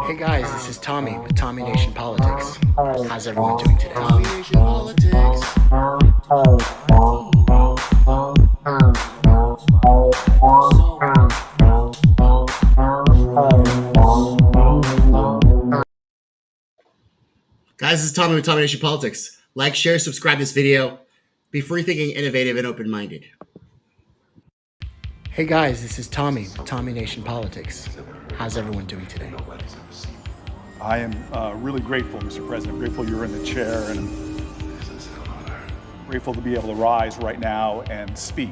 Hey guys, this is Tommy with Tommy Nation Politics. How's everyone doing today? Tommy Nation Politics. Guys, this is Tommy with Tommy Nation Politics. Like, share, subscribe this video. Be free thinking, innovative, and open-minded. Hey guys, this is Tommy with Tommy Nation Politics. How's everyone doing today? I am really grateful, Mr. President. Grateful you're in the chair, and grateful to be able to rise right now and speak.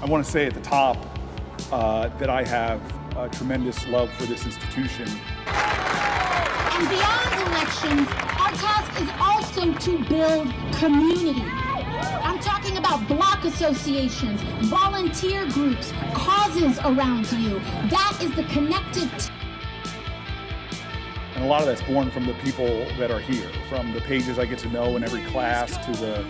I want to say at the top that I have a tremendous love for this institution. And beyond elections, our task is also to build community. I'm talking about block associations, volunteer groups, causes around you. That is the connective. And a lot of that's born from the people that are here, from the pages I get to know in every class to the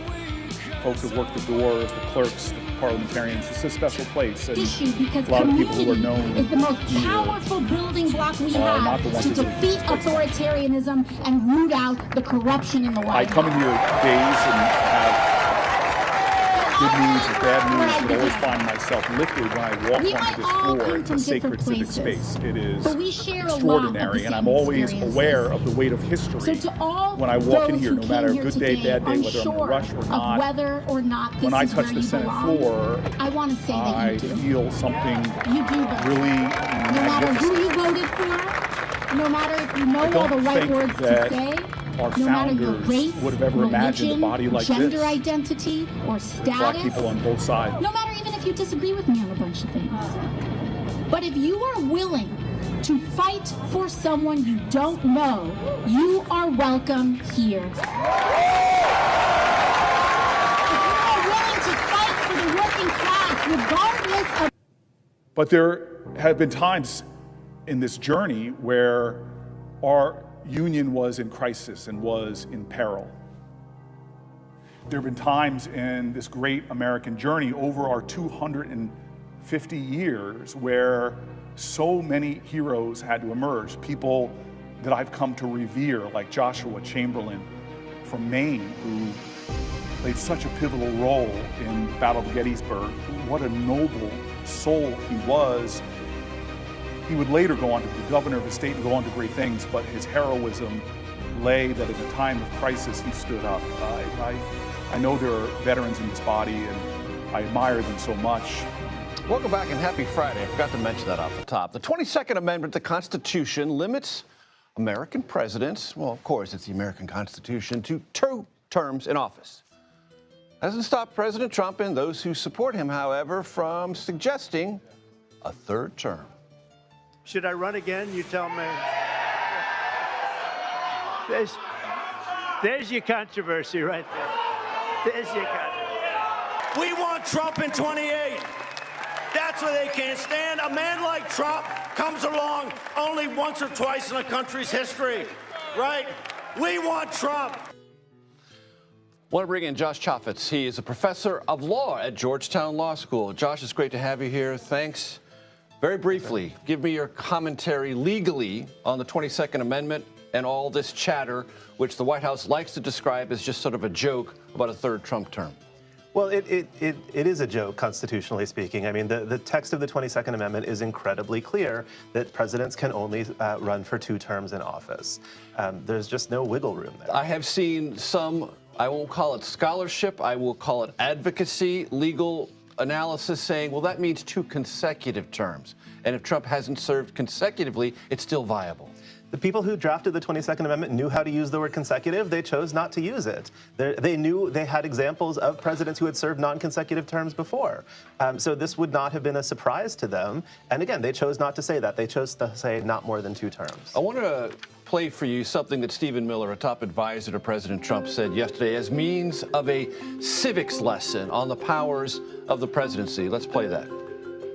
folks that work the doors, the clerks, the parliamentarians. It's a special place. And Because a lot of people who are known is the most here powerful building block we not have the ones to that really defeat authoritarianism and root out the corruption in the White I come House. into your days and have good news or bad news, but always find myself lifted when I walk onto this floor. It's a sacred civic space. It is But we share extraordinary, and I'm always aware of the weight of history So to all when I walk in those here, who no matter came here good day, today, bad day, whether I'm in a unsure rush or of not. whether or not this When I is touch where the you Senate belong, floor, I want to say that I you do. feel something You do better. really No matter who magnificent. you voted for, no matter if you know I all the don't right think words to that say, our no matter your founders race, would have ever imagined a religion, body like gender this. identity, or Black people status, on both sides. no matter even if you disagree with me on a bunch of things. But if you are willing to fight for someone you don't know, you are welcome here. If you are willing to fight for the working class, regardless of... But there have been times in this journey where our union was in crisis and was in peril. There have been times in this great American journey over our 250 years where so many heroes had to emerge. People that I've come to revere, like Joshua Chamberlain from Maine, who played such a pivotal role in the Battle of Gettysburg. What a noble soul he was. He would later go on to be governor of a state and go on to great things, but his heroism lay that at a time of crisis, he stood up. I know there are veterans in this body, and I admire them so much. Welcome back and happy Friday. I forgot to mention that off the top. The 22nd Amendment to the Constitution limits American presidents, well, of course, it's the American Constitution, to 2 terms in office. Doesn't stop President Trump and those who support him, however, from suggesting a 3rd term. Should I run again? You tell me. There's your controversy right there. There's your controversy. We want Trump in 28. That's what they can't stand. A man like Trump comes along only once or twice in a country's history, right? We want Trump. I want to bring in Josh Chaffetz. He is a professor of law at Georgetown Law School. Josh, it's great to have you here. Thanks. Very briefly, give me your commentary legally on the 22nd Amendment and all this chatter, which the White House likes to describe as just sort of a joke about a 3rd Trump term. Well, it is a joke, constitutionally speaking. I mean, the text of the 22nd Amendment is incredibly clear that presidents can only run for 2 terms in office. There's just no wiggle room there. I have seen some, I won't call it scholarship, I will call it advocacy, legal analysis saying, well, that means 2 consecutive terms. And if Trump hasn't served consecutively, it's still viable. The people who drafted the 22nd Amendment knew how to use the word consecutive. They chose not to use it. They knew they had examples of presidents who had served non-consecutive terms before. So this would not have been a surprise to them. And again, they chose not to say that. They chose to say not more than 2 terms. I want to play for you something that Stephen Miller, a top advisor to President Trump, said yesterday as means of a civics lesson on the powers of the presidency. Let's play that.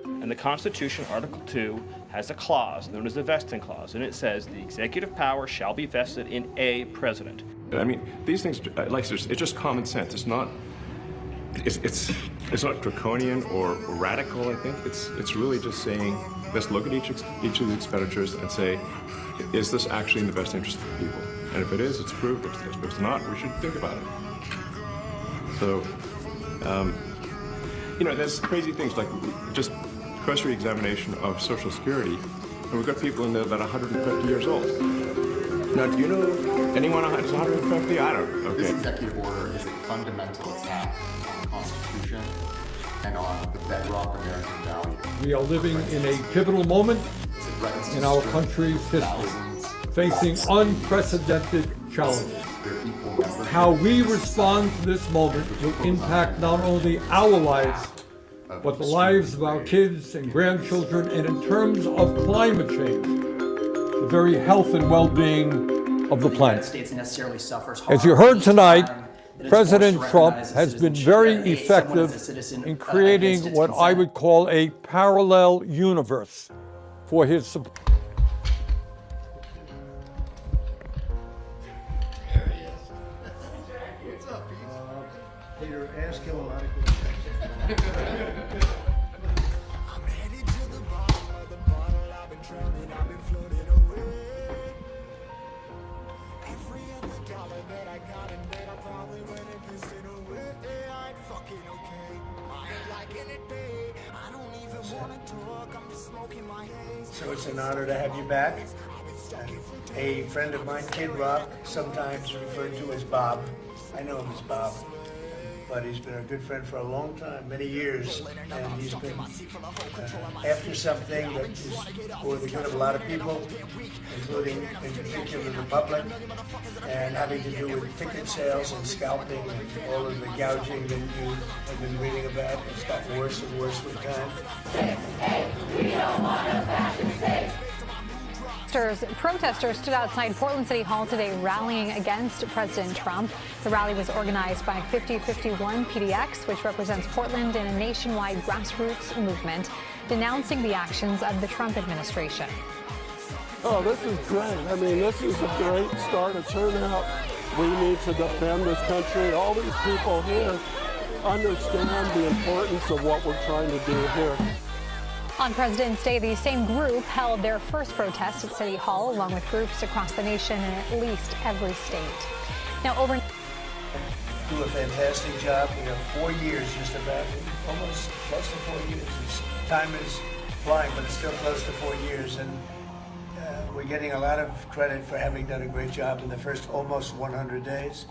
And the Constitution, Article 2, has a clause known as the vesting clause, and it says the executive power shall be vested in a president. I mean, these things, like, it's just common sense. it's not draconian or radical. I think it's really just saying, let's look at each of the expenditures and say, is this actually in the best interest of the people? And if it is, it's approved. If it's not, we should think about it. So, there's crazy things like just cursory examination of Social Security, and we've got people in there that are 150 years old. Now, do you know anyone who's 150? I don't. Okay. This executive order is a fundamental attack on the Constitution and on the bedrock American value. We are living in a pivotal moment in our country's history, facing unprecedented challenges. How we respond to this moment will impact not only our lives, but the lives of our kids and grandchildren, and in terms of climate change, the very health and well-being of the planet. As you heard tonight, President Trump has been very effective in creating what I would call a parallel universe for his support. Peter, ask him a lot of questions. So it's an honor to have you back. A friend of mine, Kid Rock, sometimes referred to as Bob. I know him as Bob, but he's been a good friend for a long time, many years, and he's been after something that is for the good of a lot of people, including in particular the public, and having to do with ticket sales and scalping and all of the gouging that you have been reading about. It's gotten worse and worse with time. We don't want a fashion state. Protesters stood outside Portland City Hall today rallying against President Trump. The rally was organized by 5051 PDX, which represents Portland in a nationwide grassroots movement denouncing the actions of the Trump administration. Oh, this is great. I mean, this is a great start, a turnout. We need to defend this country. All these people here understand the importance of what we're trying to do here. On President's Day, the same group held their first protest at City Hall, along with groups across the nation in at least every state. Now, do a fantastic job. We have 4 years, just about, almost close to 4 years. Time is flying, but it's still close to 4 years, and we're getting a lot of credit for having done a great job in the first almost 100 days.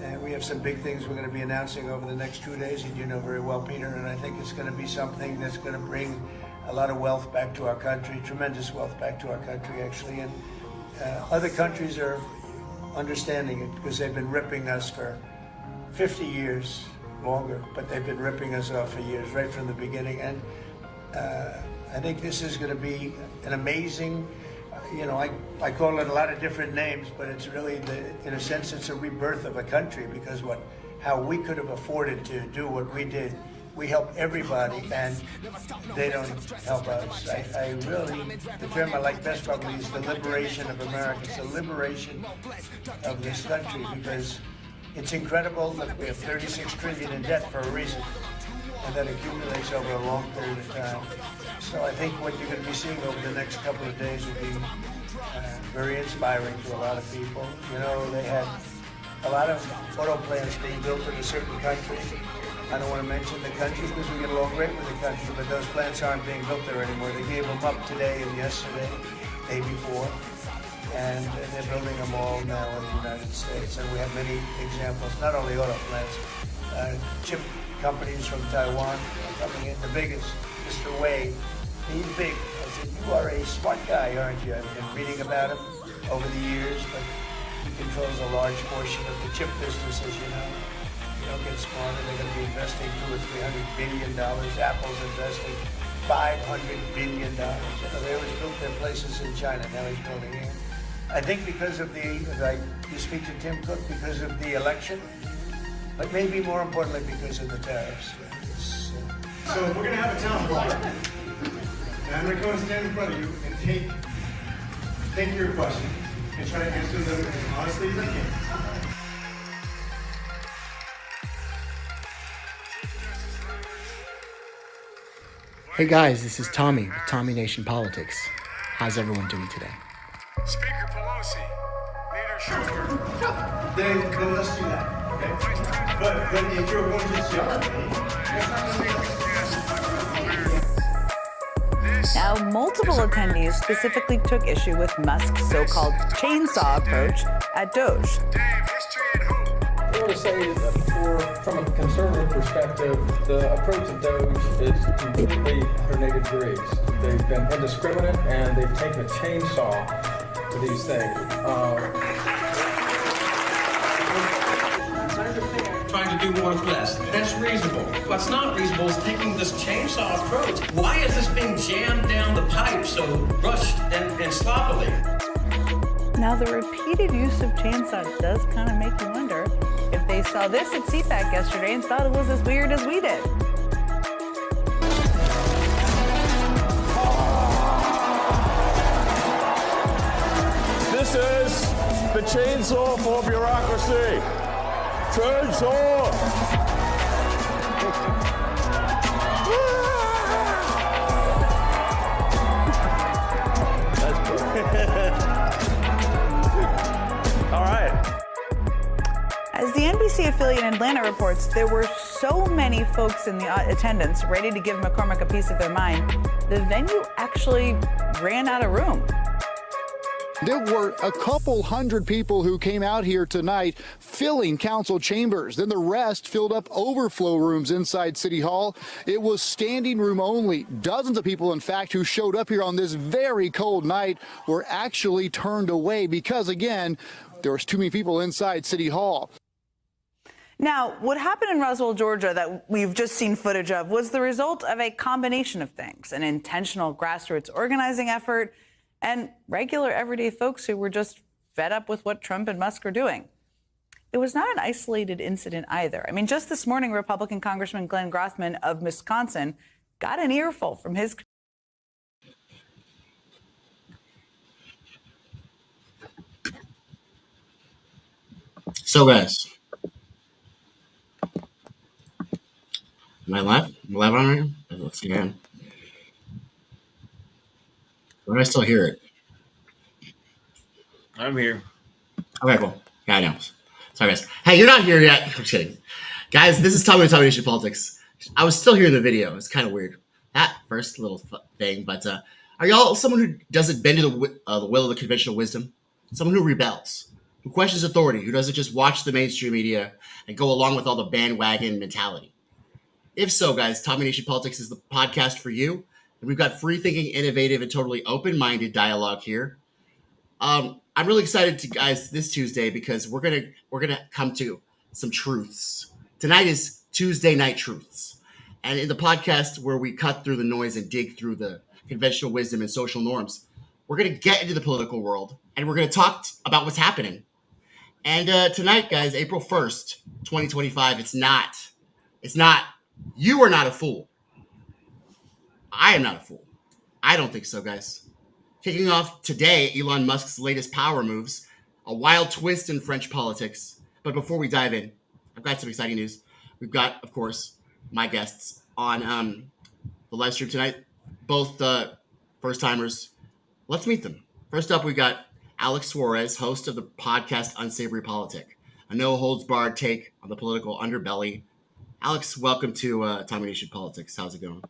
And we have some big things we're going to be announcing over the next 2 days, and you know very well, Peter, and I think it's going to be something that's going to bring a lot of wealth back to our country, tremendous wealth back to our country, actually. And other countries are understanding it because they've been ripping us for 50 years, longer, but they've been ripping us off for years, right from the beginning. And I think this is going to be an amazing, I call it a lot of different names, but it's really, in a sense, it's a rebirth of a country, because how we could have afforded to do what we did. We help everybody, and they don't help us. I really, the term I like best probably is the liberation of America. It's the liberation of this country, because it's incredible that we have 36 trillion in debt for a reason, and that accumulates over a long period of time. So I think what you're going to be seeing over the next couple of days will be very inspiring to a lot of people. They had a lot of auto plants being built in a certain country. I don't want to mention the country because we get along great with the country, but those plants aren't being built there anymore. They gave them up today and yesterday, day before, and they're building them all now in the United States. And we have many examples, not only auto plants, chip companies from Taiwan are coming in. The biggest, Mr. Wei, he's big. I said, you are a smart guy, aren't you? I've been reading about him over the years, but he controls a large portion of the chip business, as you know. You don't get smarter. They're going to be investing $200 or $300 billion. Apple's investing $500 billion. They always built their places in China. Now he's building here. I think because of you speak to Tim Cook, because of the election, but maybe more importantly because of the tariffs. So we're going to have a town hall, and I'm going to go and stand in front of you and take your questions and try to answer them as honestly as I can. Hey guys, this is Tommy with Tommy Nation Politics. How's everyone doing today? Speaker Pelosi, Leader Schumer. Then let's do that, okay? But if you're going to just yell at me, that's not going to make Now, multiple attendees specifically took issue with Musk's so-called chainsaw approach at Doge. I want to say that from a conservative perspective, the approach of Doge is completely 180 degrees. They've been indiscriminate and they've taken a chainsaw to these things. Trying to do more with less. That's reasonable. What's not reasonable is taking this chainsaw approach. Why is this being jammed down the pipe so rushed and sloppily? Now, the repeated use of chainsaws does kind of make you wonder if they saw this at CPAC yesterday and thought it was as weird as we did. This is the chainsaw for bureaucracy. Chainsaw! All right. As the NBC affiliate in Atlanta reports, there were so many folks in the attendance ready to give McCormick a piece of their mind, the venue actually ran out of room. There were a couple hundred people who came out here tonight filling council chambers. Then the rest filled up overflow rooms inside City Hall. It was standing room only. Dozens of people, in fact, who showed up here on this very cold night were actually turned away because, again, there was too many people inside City Hall. Now, what happened in Roswell, Georgia, that we've just seen footage of, was the result of a combination of things: an intentional grassroots organizing effort and regular everyday folks who were just fed up with what Trump and Musk are doing. It was not an isolated incident either. I mean, just this morning, Republican Congressman Glenn Grothman of Wisconsin got an earful from his. So guys, am I live? Am I live on right now? Let's see again. Or do I still hear it? I'm here. Okay, cool. Yeah, I know. Sorry, guys. Hey, you're not here yet. I'm just kidding. Guys, this is Tommy with Tommy Nation Politics. I was still here in the video. It's kind of weird. That first little thing, but are y'all someone who doesn't bend to the will of the conventional wisdom? Someone who rebels, who questions authority, who doesn't just watch the mainstream media and go along with all the bandwagon mentality? If so, guys, Tommy Nation Politics is the podcast for you. And we've got free-thinking, innovative, and totally open-minded dialogue here. I'm really excited to guys this Tuesday because we're gonna come to some truths. Tonight is Tuesday Night Truths, and in the podcast where we cut through the noise and dig through the conventional wisdom and social norms, we're gonna get into the political world and we're gonna talk about what's happening. And tonight, guys, April 1st, 2025. It's not. You are not a fool. I am not a fool. I don't think so, guys. Kicking off today, Elon Musk's latest power moves, a wild twist in French politics. But before we dive in, I've got some exciting news. We've got, of course, my guests on the live stream tonight, both first-timers. Let's meet them. First up, we've got Alex Suarez, host of the podcast Unsavory Politic, a no-holds-barred take on the political underbelly. Alex, welcome to Tommy Nation Politics. How's it going?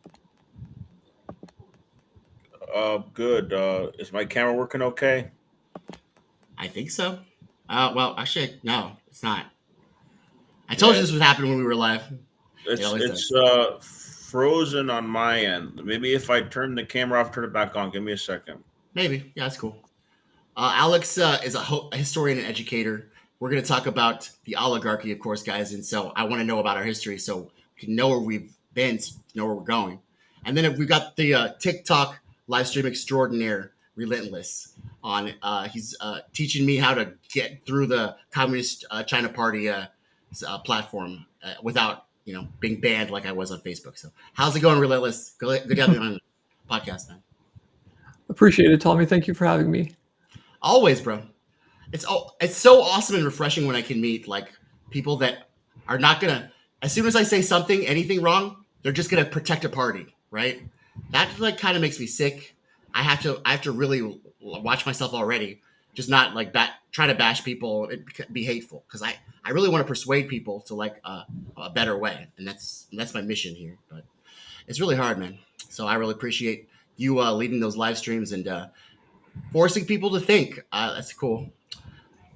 Good. Is my camera working okay? I think so. Well, actually, no, it's not. I told you this would happen when we were live. It's frozen on my end. Maybe if I turn the camera off, turn it back on. Give me a second. Maybe. Yeah, that's cool. Alex is a historian and educator. We're going to talk about the oligarchy, of course, guys. And so I want to know about our history so we can know where we've been, know where we're going. And then we've got the TikTok live stream extraordinaire, Relentless, on. He's teaching me how to get through the Communist China Party platform without, being banned like I was on Facebook. So how's it going, Relentless? Good to have you on the podcast, man. Appreciate it, Tommy. Thank you for having me. Always, bro. It's so awesome and refreshing when I can meet people that are not gonna, as soon as I say anything wrong, they're just gonna protect a party, right? that like kind of makes me sick. I have to really watch myself already, just not like try to bash people and be hateful, because I really want to persuade people to like a better way, and that's my mission here. But it's really hard, man. So I really appreciate you leading those live streams and forcing people to think. That's cool.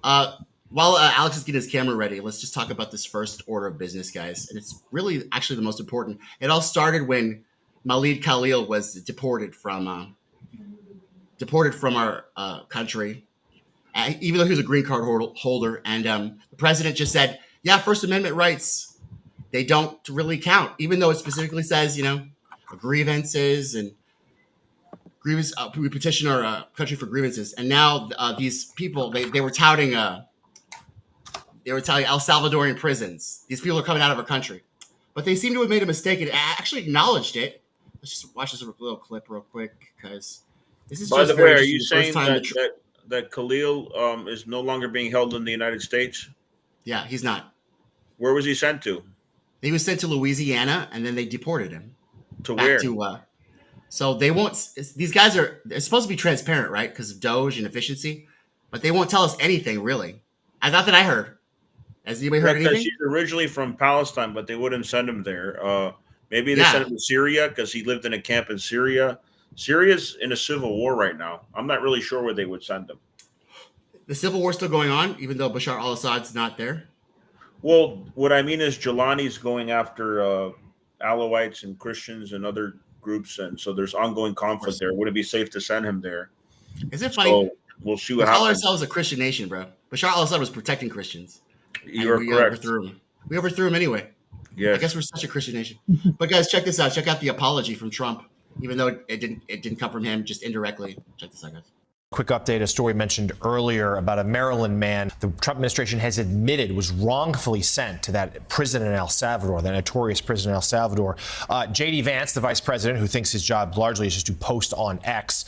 While Alex is getting his camera ready, let's just talk about this first order of business, guys. And it's really actually the most important. It all started when Khalid Khalil was deported from our country, even though he was a green card holder. And the president just said, yeah, First Amendment rights, they don't really count, even though it specifically says, grievances and grievance. We petition our country for grievances. And now these people, they were touting El Salvadorian prisons. These people are coming out of our country, but they seem to have made a mistake and actually acknowledged it. Let's just watch this little clip real quick, because this is. By the way, are you saying that Khalil is no longer being held in the United States? Yeah, he's not. Where was he sent to? He was sent to Louisiana, and then they deported him. To where? So they won't. These guys they're supposed to be transparent, right? Because of Doge and efficiency, but they won't tell us anything really. I thought that I heard. Has anybody heard anything? He's originally from Palestine, but they wouldn't send him there. Maybe they sent him to Syria because he lived in a camp in Syria. Syria's in a civil war right now. I'm not really sure where they would send him. The civil war's still going on, even though Bashar al-Assad's not there? Well, what I mean is Jelani's going after Alawites and Christians and other groups, and so there's ongoing conflict there. Would it be safe to send him there? Is it funny? So we'll see what we call happens. ourselves a Christian nation, bro. Bashar al-Assad was protecting Christians. You're correct. We overthrew him anyway. Yes. I guess we're such a Christian nation. But guys, check this out. Check out the apology from Trump, even though it didn't come from him, just indirectly. Check this out, guys. Quick update, a story mentioned earlier about a Maryland man the Trump administration has admitted was wrongfully sent to that prison in El Salvador, that notorious prison in El Salvador. J.D. Vance, the vice president, who thinks his job largely is just to post on X,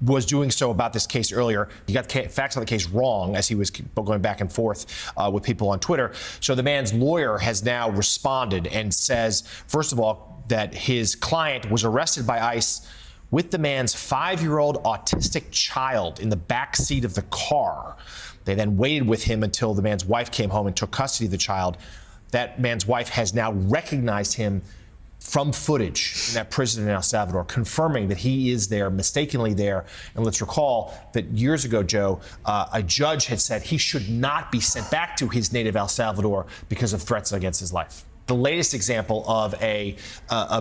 was doing so about this case earlier. He got facts on the case wrong as he was going back and forth with people on Twitter. So the man's lawyer has now responded and says, first of all, that his client was arrested by ICE with the man's 5-year-old autistic child in the back seat of the car. They then waited with him until the man's wife came home and took custody of the child. That man's wife has now recognized him from footage in that prison in El Salvador, confirming that he is there, mistakenly there. And let's recall that years ago, Joe, a judge had said he should not be sent back to his native El Salvador because of threats against his life. The latest example of a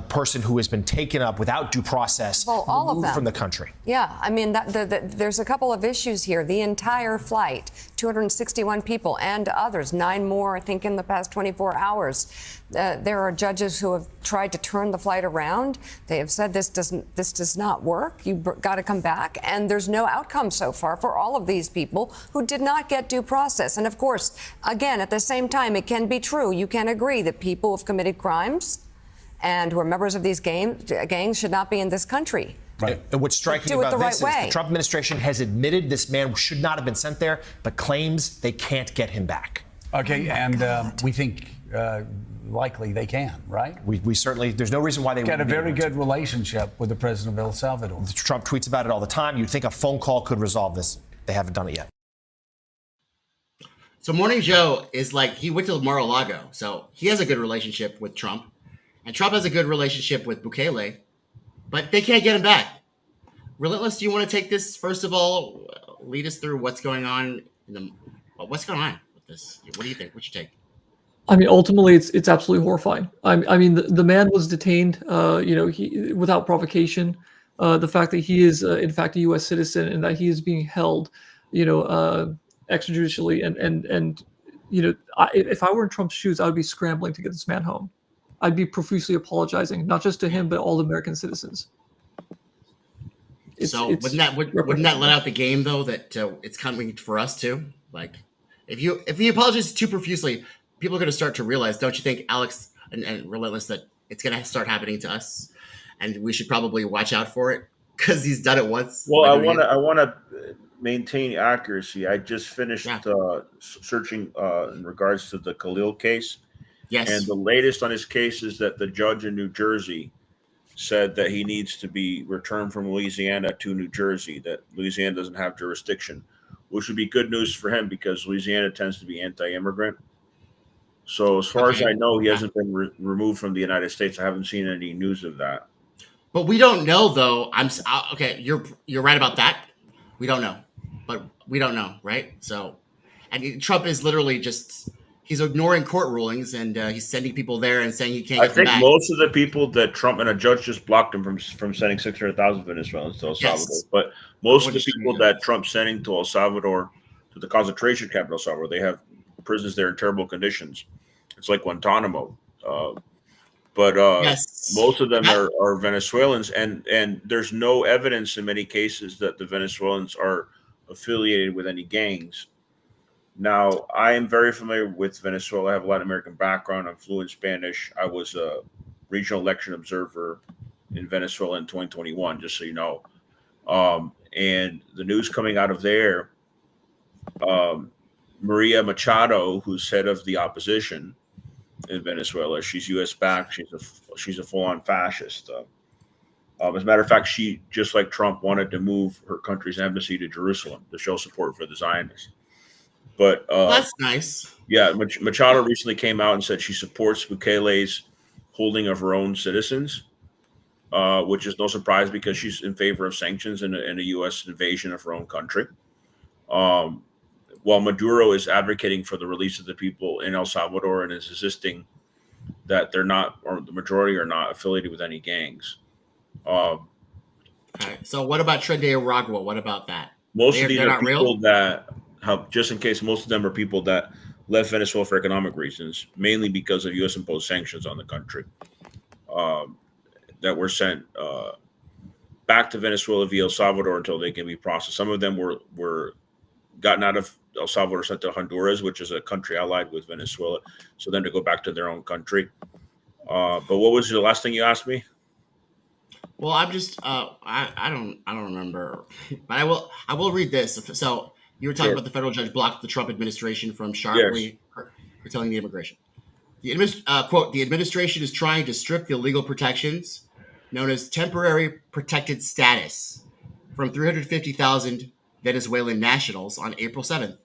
person who has been taken up without due process, all of them from the country. Yeah, I mean, there's a couple of issues here. The entire flight, 261 people and others, 9 more, I think, in the past 24 hours. There are judges who have tried to turn the flight around. They have said this does not work. You've got to come back. And there's no outcome so far for all of these people who did not get due process. And of course, again, at the same time, it can be true. You can agree that people who have committed crimes and who are members of these gangs should not be in this country. Right. And what's striking about this is the Trump administration has admitted this man should not have been sent there, but claims they can't get him back. Okay, and we think likely they can, right? We certainly, there's no reason why they got a wouldn't very good relationship with the president of El Salvador. Trump tweets about it all the time. You'd think a phone call could resolve this. They haven't done it yet. So Morning Joe is like, he went to Mar-a-Lago, so he has a good relationship with Trump, and Trump has a good relationship with Bukele, but they can't get him back. Relentless, do you want to take this, first of all, lead us through what's going on what's going on with this? What do you think? What's your take? I mean, ultimately, it's absolutely horrifying. I mean, the man was detained, he without provocation. The fact that he is, in fact, a U.S. citizen and that he is being held, extrajudicially, and if I were in Trump's shoes, I would be scrambling to get this man home. I'd be profusely apologizing, not just to him, but all American citizens. Wouldn't that let out the game though that it's coming for us too? Like, if you apologize too profusely, people are going to start to realize, don't you think, Alex and Relentless, that it's going to start happening to us, and we should probably watch out for it because he's done it once. Well, I want to maintain accuracy. I just finished searching in regards to the Khalil case. Yes. And the latest on his case is that the judge in New Jersey said that he needs to be returned from Louisiana to New Jersey, that Louisiana doesn't have jurisdiction, which would be good news for him because Louisiana tends to be anti-immigrant. So as far as I know, he hasn't been removed from the United States. I haven't seen any news of that. But we don't know, though. Okay. You're right about that. We don't know, but we don't know, right? So, and Trump is literally he's ignoring court rulings and he's sending people there and saying he can't. I think most of the people that Trump and a judge just blocked him from sending 600,000 Venezuelans to El Salvador. Yes. But most of the people that Trump's sending to El Salvador, to the concentration camp in El Salvador, they have prisons there in terrible conditions. It's like Guantanamo. But most of them are Venezuelans, and there's no evidence in many cases that the Venezuelans are affiliated with any gangs. Now, I am very familiar with Venezuela. I have a lot of American background. I'm fluent in Spanish. I was a regional election observer in Venezuela in 2021, just so you know. And the news coming out of there, Maria Machado, who's head of the opposition in Venezuela, she's U.S. backed. She's a full-on fascist. As a matter of fact, she, just like Trump, wanted to move her country's embassy to Jerusalem to show support for the Zionists. But that's nice. Yeah, Machado recently came out and said she supports Bukele's holding of her own citizens, which is no surprise because she's in favor of sanctions and a U.S. invasion of her own country. While Maduro is advocating for the release of the people in El Salvador and is insisting that they're not, or the majority are not affiliated with any gangs. Okay. So what about Tren de Aragua? What about that? Most of these are people that have, just in case, most of them are people that left Venezuela for economic reasons, mainly because of U.S. imposed sanctions on the country, that were sent back to Venezuela via El Salvador until they can be processed. Some of them were gotten out of El Salvador, sent to Honduras, which is a country allied with Venezuela, so then to go back to their own country. But what was the last thing you asked me? Well, I'm just I don't remember, but I will read this. So you were talking about the federal judge blocked the Trump administration from sharply curtailing the immigration. Quote, the administration is trying to strip the legal protections known as temporary protected status from 350,000 Venezuelan nationals on April 7th.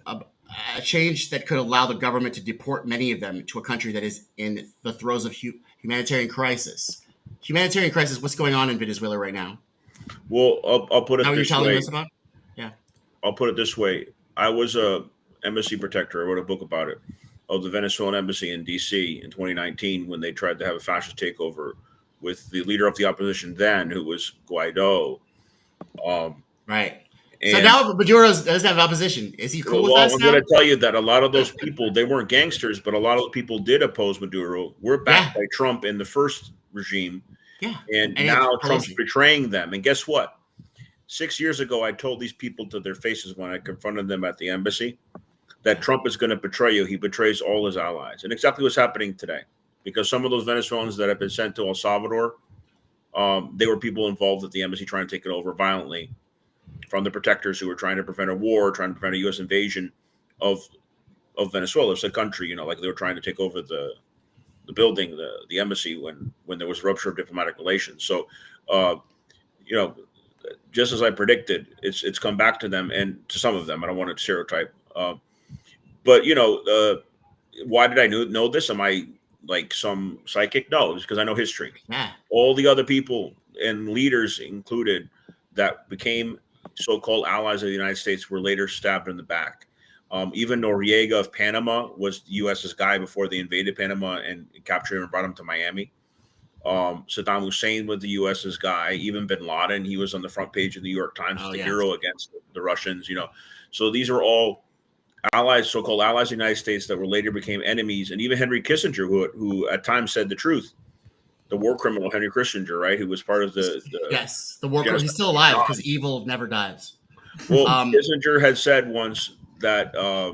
A change that could allow the government to deport many of them to a country that is in the throes of humanitarian crisis. Humanitarian crisis, what's going on in Venezuela right now? Well, I'll put it this way. What you're telling us about? Yeah. I'll put it this way. I was a embassy protector. I wrote a book about it, of the Venezuelan embassy in D.C. in 2019 when they tried to have a fascist takeover with the leader of the opposition then, who was Guaido. Right. So now Maduro doesn't have opposition. Is he cool with us now? I'm going to tell you that a lot of those people, they weren't gangsters, but a lot of the people did oppose Maduro. We're backed by Trump in the first regime. Yeah. And now Trump's betraying them. And guess what? 6 years ago, I told these people to their faces when I confronted them at the embassy that Trump is going to betray you. He betrays all his allies. And exactly what's happening today. Because some of those Venezuelans that have been sent to El Salvador, they were people involved at the embassy trying to take it over violently from the protectors who were trying to prevent a war, trying to prevent a U.S. invasion of Venezuela. It's a country, like they were trying to take over the building, the embassy when there was rupture of diplomatic relations. So, just as I predicted, it's come back to them and to some of them. I don't want to stereotype. But why did I know this? Am I like some psychic? No, it's because I know history. Yeah. All the other people and leaders included that became so-called allies of the United States were later stabbed in the back. Even Noriega of Panama was the U.S.'s guy before they invaded Panama and captured him and brought him to Miami. Saddam Hussein was the U.S.'s guy. Even Bin Laden, he was on the front page of the New York Times as the hero against the Russians. So these are all allies, so-called allies of the United States that were later became enemies. And even Henry Kissinger, who at times said the truth, the war criminal Henry Kissinger, right, who was part of the war criminal. He's still alive because evil never dies. Well, Kissinger had said once that I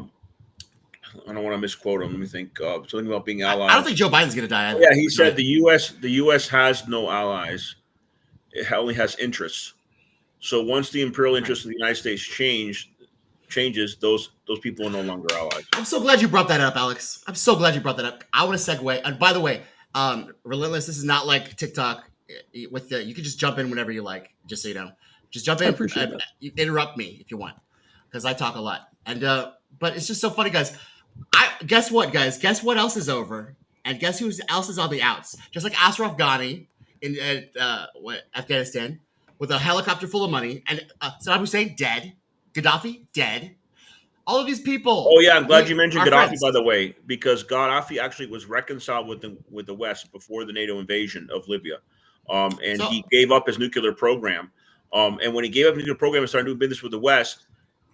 don't want to misquote him. Let me think. Something about being allies. I don't think Joe Biden's going to die either. Yeah, he said the U.S. has no allies. It only has interests. So once the imperial interests of the United States changes, those people are no longer allies. I'm so glad you brought that up, Alex. I'm so glad you brought that up. I want to segue. And by the way, Relentless, this is not like TikTok with the, you can just jump in whenever you like, just so you know. Just jump in. I appreciate that. You interrupt me if you want, because I talk a lot. And but it's just so funny, guys. Guess what, guys? Guess what else is over? And guess who else is on the outs? Just like Ashraf Ghani in Afghanistan, with a helicopter full of money, and Saddam Hussein dead, Gaddafi dead. All of these people. Oh yeah, I'm glad you mentioned Gaddafi, friends. by the way, because Gaddafi actually was reconciled with the West before the NATO invasion of Libya, and he gave up his nuclear program. And when he gave up his nuclear program and started doing business with the West,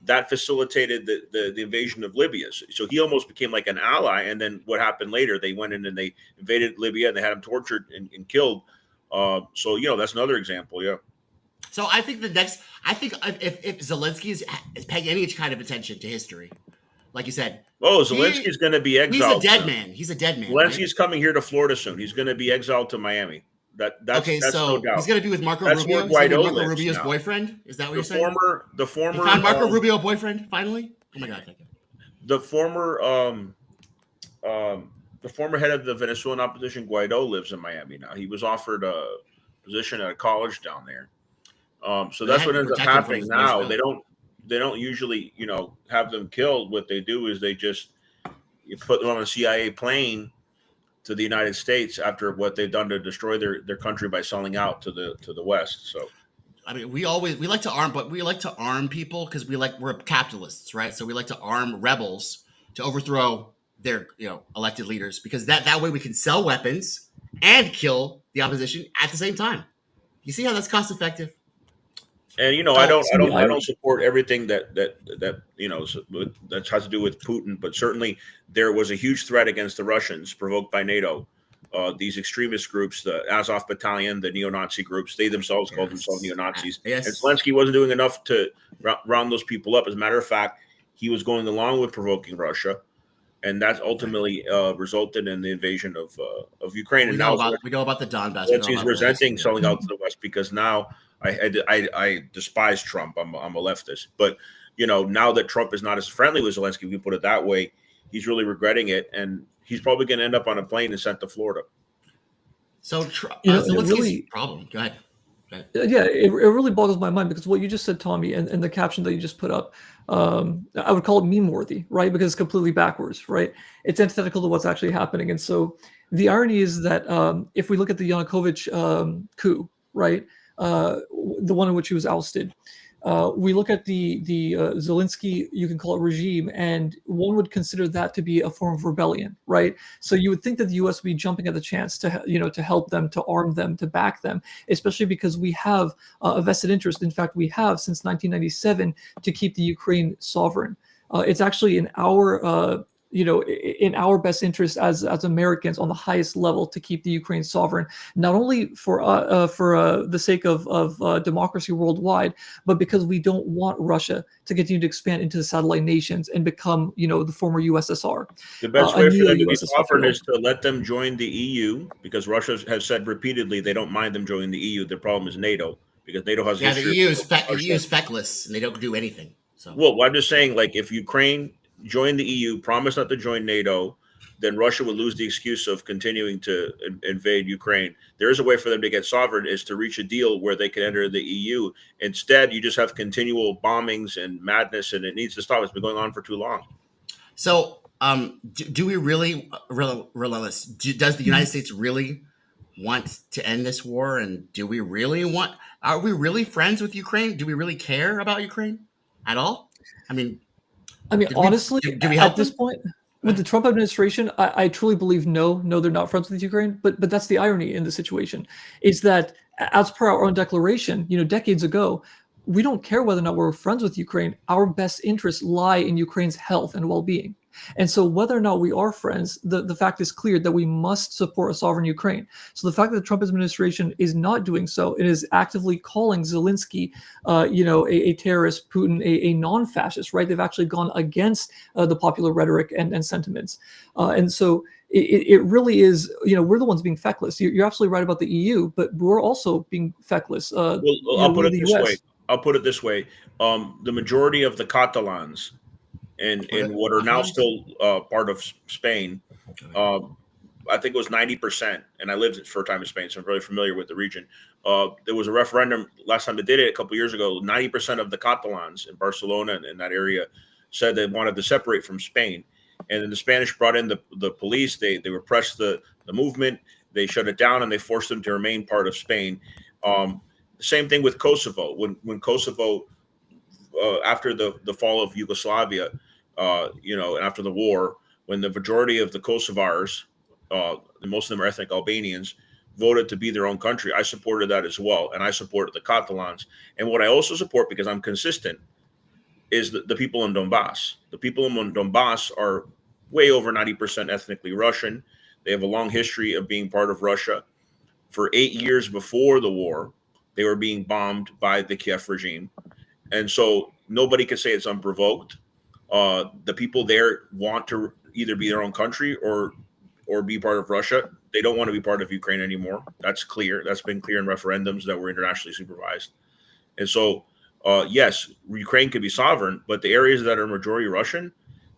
that facilitated the invasion of Libya. So he almost became like an ally. And then what happened later? They went in and they invaded Libya and they had him tortured and killed. So that's another example. Yeah. So I think if Zelensky is paying any kind of attention to history, like you said. Oh, Zelensky is going to be exiled. He's a dead man. He's a dead man. Zelensky's coming here to Florida soon. He's going to be exiled to Miami. That's no doubt. He's going to be with Marco That's Rubio. where Guaido Marco lives Rubio's now. boyfriend. Is that what you're saying? The former. You found Marco Rubio boyfriend finally. Oh my God! Thank you. The former head of the Venezuelan opposition, Guaido, lives in Miami now. He was offered a position at a college down there. So that's what ends up happening now. They don't usually, have them killed. What they do is they just put them on a CIA plane to the United States after what they've done to destroy their country by selling out to the West. So, I mean, we like to arm, but we like to arm people because we're capitalists, right? So we like to arm rebels to overthrow their elected leaders, because that way we can sell weapons and kill the opposition at the same time. You see how that's cost effective? And I don't support everything that has to do with Putin, but certainly there was a huge threat against the Russians provoked by NATO. These extremist groups, the Azov Battalion, the neo-Nazi groups, they themselves called themselves neo-Nazis. Yes. And Zelensky wasn't doing enough to round those people up. As a matter of fact, he was going along with provoking Russia, and that ultimately resulted in the invasion of Ukraine. We and know now about the Donbass. Zelensky's resenting selling out to the West, because now I despise Trump. I'm a leftist, but now that Trump is not as friendly with Zelensky, we put it that way, he's really regretting it, and he's probably going to end up on a plane and sent to Florida. So Zelensky's really, problem. Go ahead. Yeah, it really boggles my mind, because what you just said, Tommy, and the caption that you just put up, I would call it meme-worthy, right? Because it's completely backwards, right? It's antithetical to what's actually happening. And so the irony is that if we look at the Yanukovych coup, right, the one in which he was ousted, we look at the Zelensky, you can call it regime, and one would consider that to be a form of rebellion, right? So you would think that the U.S. would be jumping at the chance to help them, to arm them, to back them, especially because we have a vested interest. In fact, we have since 1997 to keep the Ukraine sovereign. It's actually in our in our best interest as Americans on the highest level to keep the Ukraine sovereign, not only for the sake of democracy worldwide, but because we don't want Russia to continue to expand into the satellite nations and become, the former USSR. The best way for them to be sovereign is to let them join the EU, because Russia has said repeatedly they don't mind them joining the EU. The problem is NATO, because NATO has the EU is feckless and they don't do anything. So well, I'm just saying, like, if Ukraine join the EU, promise not to join NATO, then Russia would lose the excuse of continuing to invade Ukraine. There is a way for them to get sovereign, is to reach a deal where they can enter the EU. Instead, you just have continual bombings and madness, and it needs to stop. It's been going on for too long. So do we really, Relentless, does the United States really want to end this war? And are we really friends with Ukraine? Do we really care about Ukraine at all? I mean, honestly, do we help at this point, with the Trump administration, I truly believe no, they're not friends with Ukraine. But that's the irony in the situation, is that as per our own declaration, decades ago, we don't care whether or not we're friends with Ukraine. Our best interests lie in Ukraine's health and well-being. And so whether or not we are friends, the fact is clear that we must support a sovereign Ukraine. So the fact that the Trump administration is not doing so, it is actively calling Zelensky, a terrorist, Putin, a non-fascist, right? They've actually gone against the popular rhetoric and sentiments. And so it really is, we're the ones being feckless. You're absolutely right about the EU, but we're also being feckless. I'll put it this way. The majority of the Catalans in what are now still part of Spain, I think it was 90%, and I lived for a time in Spain, so I'm very familiar with the region. There was a referendum last time they did it a couple years ago. 90% of the Catalans in Barcelona and in that area said they wanted to separate from Spain. And then the Spanish brought in the police. They repressed the movement. They shut it down, and they forced them to remain part of Spain. Same thing with Kosovo. When Kosovo, after the fall of Yugoslavia, and after the war, when the majority of the Kosovars, most of them are ethnic Albanians, voted to be their own country, I supported that as well, and I supported the Catalans. And what I also support, because I'm consistent, is the people in Donbass. The people in Donbass are way over 90% ethnically Russian. They have a long history of being part of Russia. For 8 years before the war, they were being bombed by the Kiev regime. And so nobody can say it's unprovoked. The people there want to either be their own country or be part of Russia. They don't want to be part of Ukraine anymore. That's clear. That's been clear in referendums that were internationally supervised. And so, yes, Ukraine could be sovereign, but the areas that are majority Russian,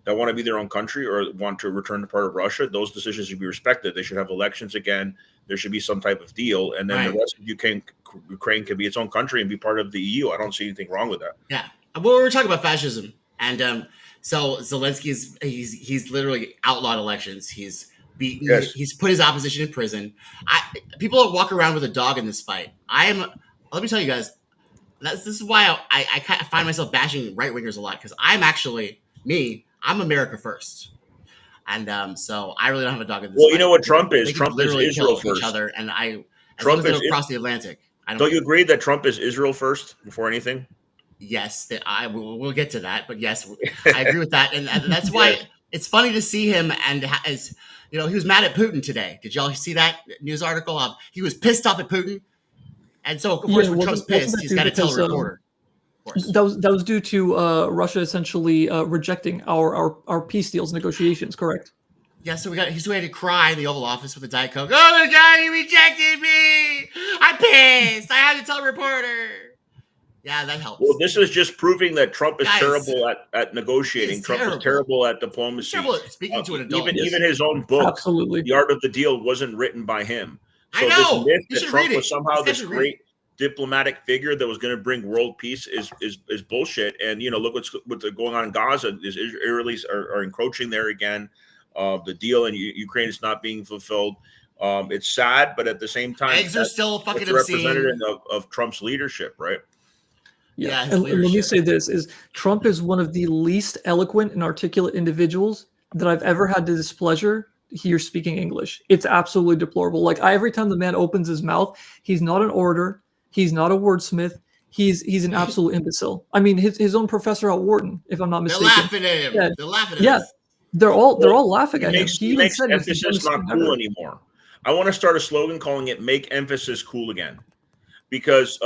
that want to be their own country or want to return to part of Russia, those decisions should be respected. They should have elections again. There should be some type of deal. And then the rest of Ukraine could be its own country and be part of the EU. I don't see anything wrong with that. Yeah. Well, we're talking about fascism. And so Zelensky he's literally outlawed elections. He's beaten. Yes. He's put his opposition in prison. People walk around with a dog in this fight. Let me tell you guys, this is why I kind of find myself bashing right-wingers a lot, because I'm America first. And so I really don't have a dog in this fight. You know what Trump is? Trump is Israel first. Each other, and Trump is across the Atlantic. Don't you agree that Trump is Israel first before anything? Yes, we'll get to that, but yes, I agree with that, and that's why it's funny to see him. And he was mad at Putin today. Did y'all see that news article? He was pissed off at Putin, and so of course when Trump's pissed, he's got to tell a reporter. That was due to Russia essentially rejecting our peace deals negotiations. Correct. Yeah, so he's ready to cry in the Oval Office with a Diet Coke. Oh my God, he rejected me! I'm pissed. I had to tell a reporter. Yeah, that helps. Well, this is just proving that Trump is terrible at negotiating. Trump is terrible at diplomacy. Terrible at speaking to an adult. Even his own book, Absolutely. The Art of the Deal, wasn't written by him. So I know. this myth that Trump was somehow this great diplomatic figure that was going to bring world peace is bullshit. And look what's going on in Gaza. Is Israelis are encroaching there again. The deal in Ukraine is not being fulfilled. It's sad, but at the same time, eggs are still fucking representative of Trump's leadership, right? Yeah, and let me say this: Trump is one of the least eloquent and articulate individuals that I've ever had the displeasure hear speaking English. It's absolutely deplorable. Every time the man opens his mouth, he's not an orator, he's not a wordsmith, he's an absolute imbecile. I mean, his own professor at Wharton, if I'm not mistaken. They're laughing at him. Yeah, they're laughing at him. They're all laughing at him. He makes emphasis not cool anymore. I want to start a slogan calling it "Make emphasis cool again," because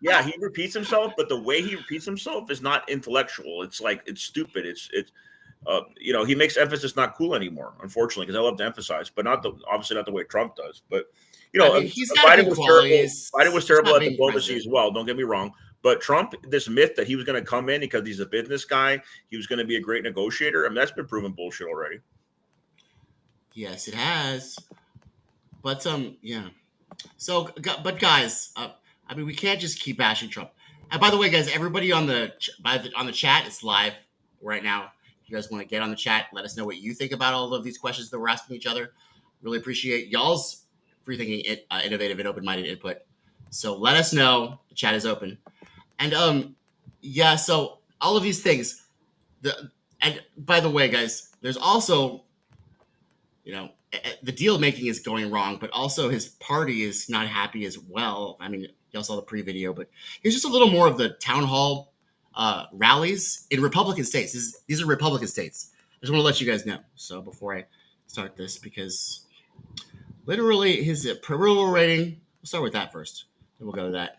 yeah, he repeats himself, but the way he repeats himself is not intellectual. It's stupid. He makes emphasis not cool anymore, unfortunately, because I love to emphasize, but obviously not the way Trump does. But Biden was terrible at diplomacy as well. Don't get me wrong. But Trump, this myth that he was going to come in because he's a business guy, he was going to be a great negotiator. I mean, that's been proven bullshit already. Yes, it has. But yeah. So, but guys, we can't just keep bashing Trump. And by the way, guys, everybody on the chat, it's live right now. If you guys want to get on the chat, let us know what you think about all of these questions that we're asking each other. Really appreciate y'all's free-thinking, innovative, and open-minded input. So let us know. The chat is open. And yeah, so all of these things. And by the way, guys, there's also, the deal making is going wrong, but also his party is not happy as well. I mean, y'all saw the pre-video, but here's just a little more of the town hall rallies in Republican states. These are Republican states. I just want to let you guys know. So before I start this, because literally his approval rating, we'll start with that first. Then we'll go to that.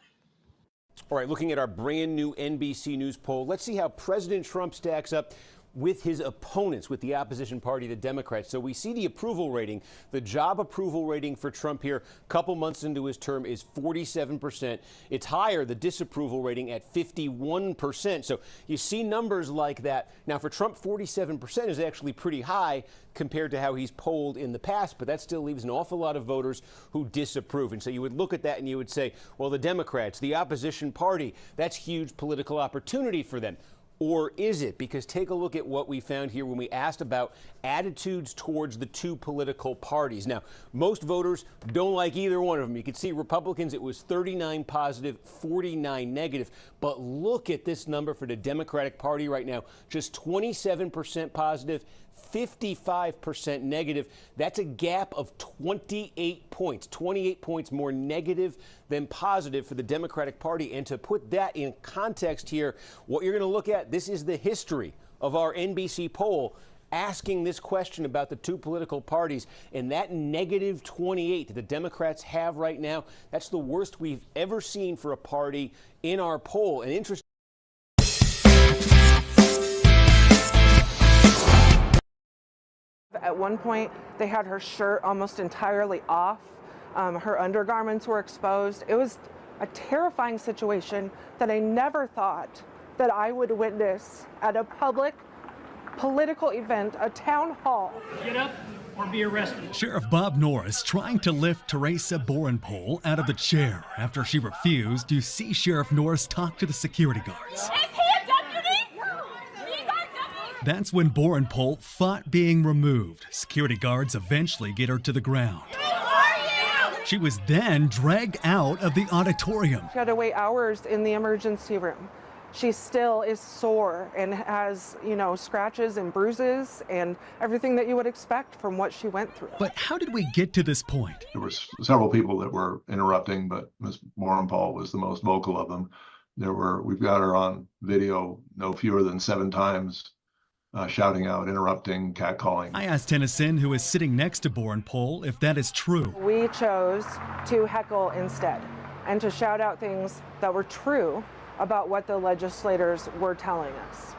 All right, looking at our brand new NBC News poll, let's see how President Trump stacks up with his opponents, with the opposition party, the Democrats. So we see the approval rating, the job approval rating for Trump here, a couple months into his term, is 47%. It's higher, the disapproval rating, at 51%. So you see numbers like that. Now, for Trump, 47% is actually pretty high compared to how he's polled in the past, but that still leaves an awful lot of voters who disapprove. And so you would look at that and you would say, well, the Democrats, the opposition party, that's huge political opportunity for them. Or is it? Because take a look at what we found here when we asked about attitudes towards the two political parties. Now, most voters don't like either one of them. You can see Republicans, it was 39 positive, 49 negative. But look at this number for the Democratic Party right now. Just 27% positive, 55% negative. That's a gap of 28 points, 28 points more negative than positive for the Democratic Party. And to put that in context here, what you're going to look at, this is the history of our NBC poll asking this question about the two political parties, and that negative 28 that the Democrats have right now, that's the worst we've ever seen for a party in our poll. And interesting. At one point, they had her shirt almost entirely off. Her undergarments were exposed. It was a terrifying situation that I never thought that I would witness at a public political event, a town hall. Get up or be arrested. Sheriff Bob Norris trying to lift Teresa Borenpol out of the chair after she refused. You see Sheriff Norris talk to the security guards. Is he a deputy? He's our deputy. That's when Borenpol fought being removed. Security guards eventually get her to the ground. She was then dragged out of the auditorium. She had to wait hours in the emergency room. She still is sore and has, scratches and bruises and everything that you would expect from what she went through. But how did we get to this point? There was several people that were interrupting, but Ms. Borenpol was the most vocal of them. We've got her on video no fewer than 7 times shouting out, interrupting, catcalling. I asked Tennyson, who is sitting next to Borenpol, if that is true. We chose to heckle instead and to shout out things that were true about what the legislators were telling us.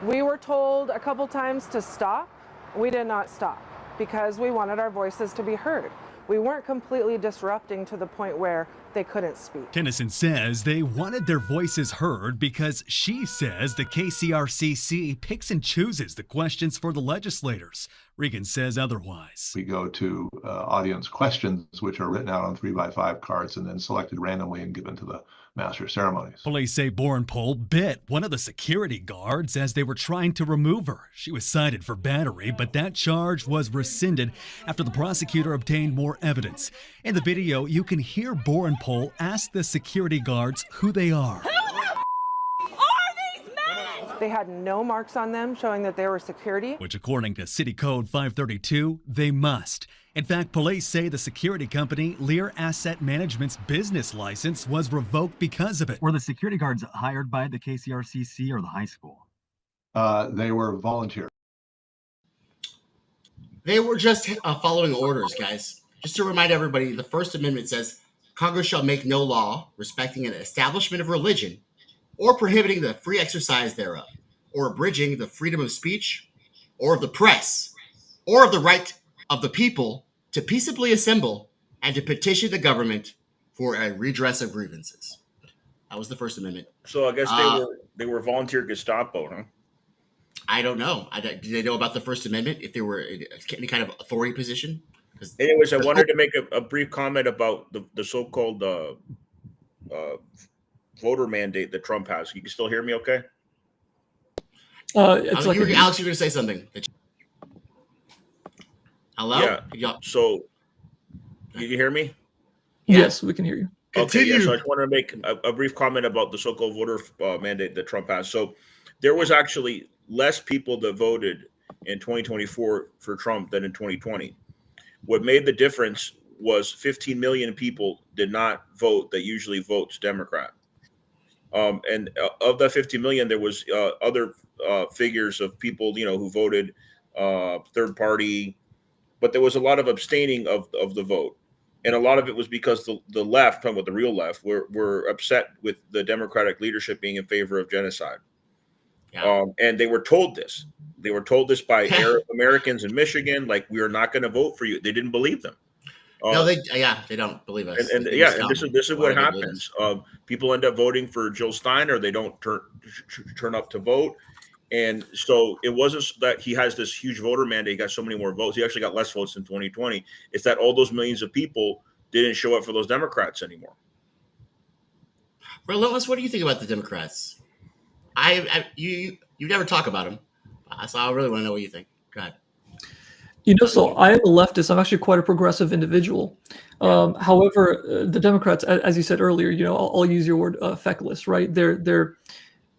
We were told a couple times to stop. We did not stop because we wanted our voices to be heard. We weren't completely disrupting to the point where they couldn't speak. Tennyson says they wanted their voices heard because she says the KCRCC picks and chooses the questions for the legislators. Regan says otherwise. We go to audience questions, which are written out on 3x5 cards and then selected randomly and given to the master of ceremonies. Police say Borenpol bit one of the security guards as they were trying to remove her. She was cited for battery, but that charge was rescinded after the prosecutor obtained more evidence. In the video, you can hear Borenpol ask the security guards who they are. They had no marks on them showing that they were security. Which, according to City Code 532, they must. In fact, police say the security company Lear Asset Management's business license was revoked because of it. Were the security guards hired by the KCRCC or the high school? They were volunteer. They were just following orders, guys. Just to remind everybody, the First Amendment says, Congress shall make no law respecting an establishment of religion or prohibiting the free exercise thereof, or abridging the freedom of speech, or of the press, or of the right of the people to peaceably assemble and to petition the government for a redress of grievances. That was the First Amendment. So I guess they were volunteer Gestapo, huh? I don't know. Do they know about the First Amendment if they were in any kind of authority position? Anyways, I wanted to make a brief comment about the so-called voter mandate that Trump has. You can still hear me okay? Alex, you're going to say something. Hello? Yeah. So, you hear me? Yes, we can hear you. Okay, yeah, so I just wanted to make a brief comment about the so-called voter mandate that Trump has. So there was actually less people that voted in 2024 for Trump than in 2020. What made the difference was 15 million people did not vote that usually votes Democrat. And of that 50 million, there was other figures of people, who voted third party, but there was a lot of abstaining of the vote. And a lot of it was because the left, talking about the real left, were upset with the Democratic leadership being in favor of genocide. And they were told this. They were told this by Arab Americans in Michigan, like, we are not going to vote for you. They didn't believe them. No, they don't believe us. And this is what happens. People end up voting for Jill Steiner. They don't turn up to vote. And so it wasn't that he has this huge voter mandate. He got so many more votes. He actually got less votes in 2020. It's that all those millions of people didn't show up for those Democrats anymore. Relentless, what do you think about the Democrats? You never talk about them, so I really want to know what you think. Go ahead. So I am a leftist. I'm actually quite a progressive individual. However, the Democrats, as you said earlier, I'll use your word, feckless, right?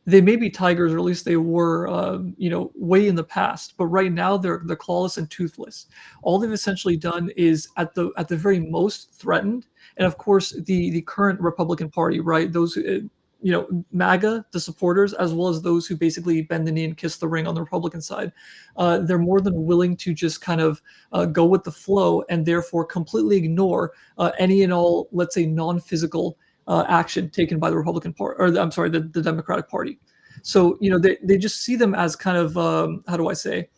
They may be tigers, or at least they were, way in the past. But right now, they're clawless and toothless. All they've essentially done is, at the very most, threatened. And of course, the current Republican Party, right? Those MAGA, the supporters, as well as those who basically bend the knee and kiss the ring on the Republican side, they're more than willing to just kind of go with the flow and therefore completely ignore any and all, let's say, non-physical action taken by the Republican Party, or I'm sorry, the Democratic Party. So, they just see them as kind of, how do I say,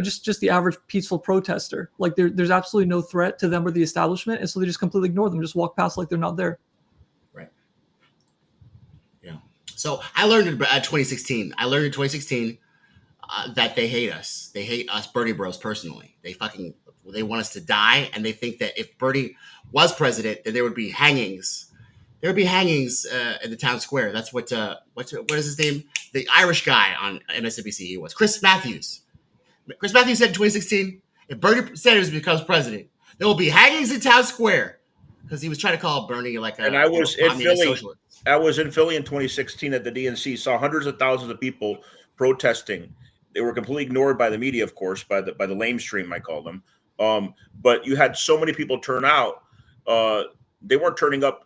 just the average peaceful protester. Like there's absolutely no threat to them or the establishment. And so they just completely ignore them, just walk past like they're not there. Right. Yeah. So I learned in 2016, that they hate us. They hate us Bernie bros personally. They want us to die. And they think that if Bernie was president, then there would be hangings. There would be hangings in the town square. That's what is his name? The Irish guy on MSNBC. He was Chris Matthews. Chris Matthews said in 2016, if Bernie Sanders becomes president, there will be hangings in town square, because he was trying to call Bernie like a. And I was in Philly. I was in Philly in 2016 at the DNC. Saw hundreds of thousands of people protesting. They were completely ignored by the media, of course, by the LIVESTREAM, I call them. But you had so many people turn out. They weren't turning up,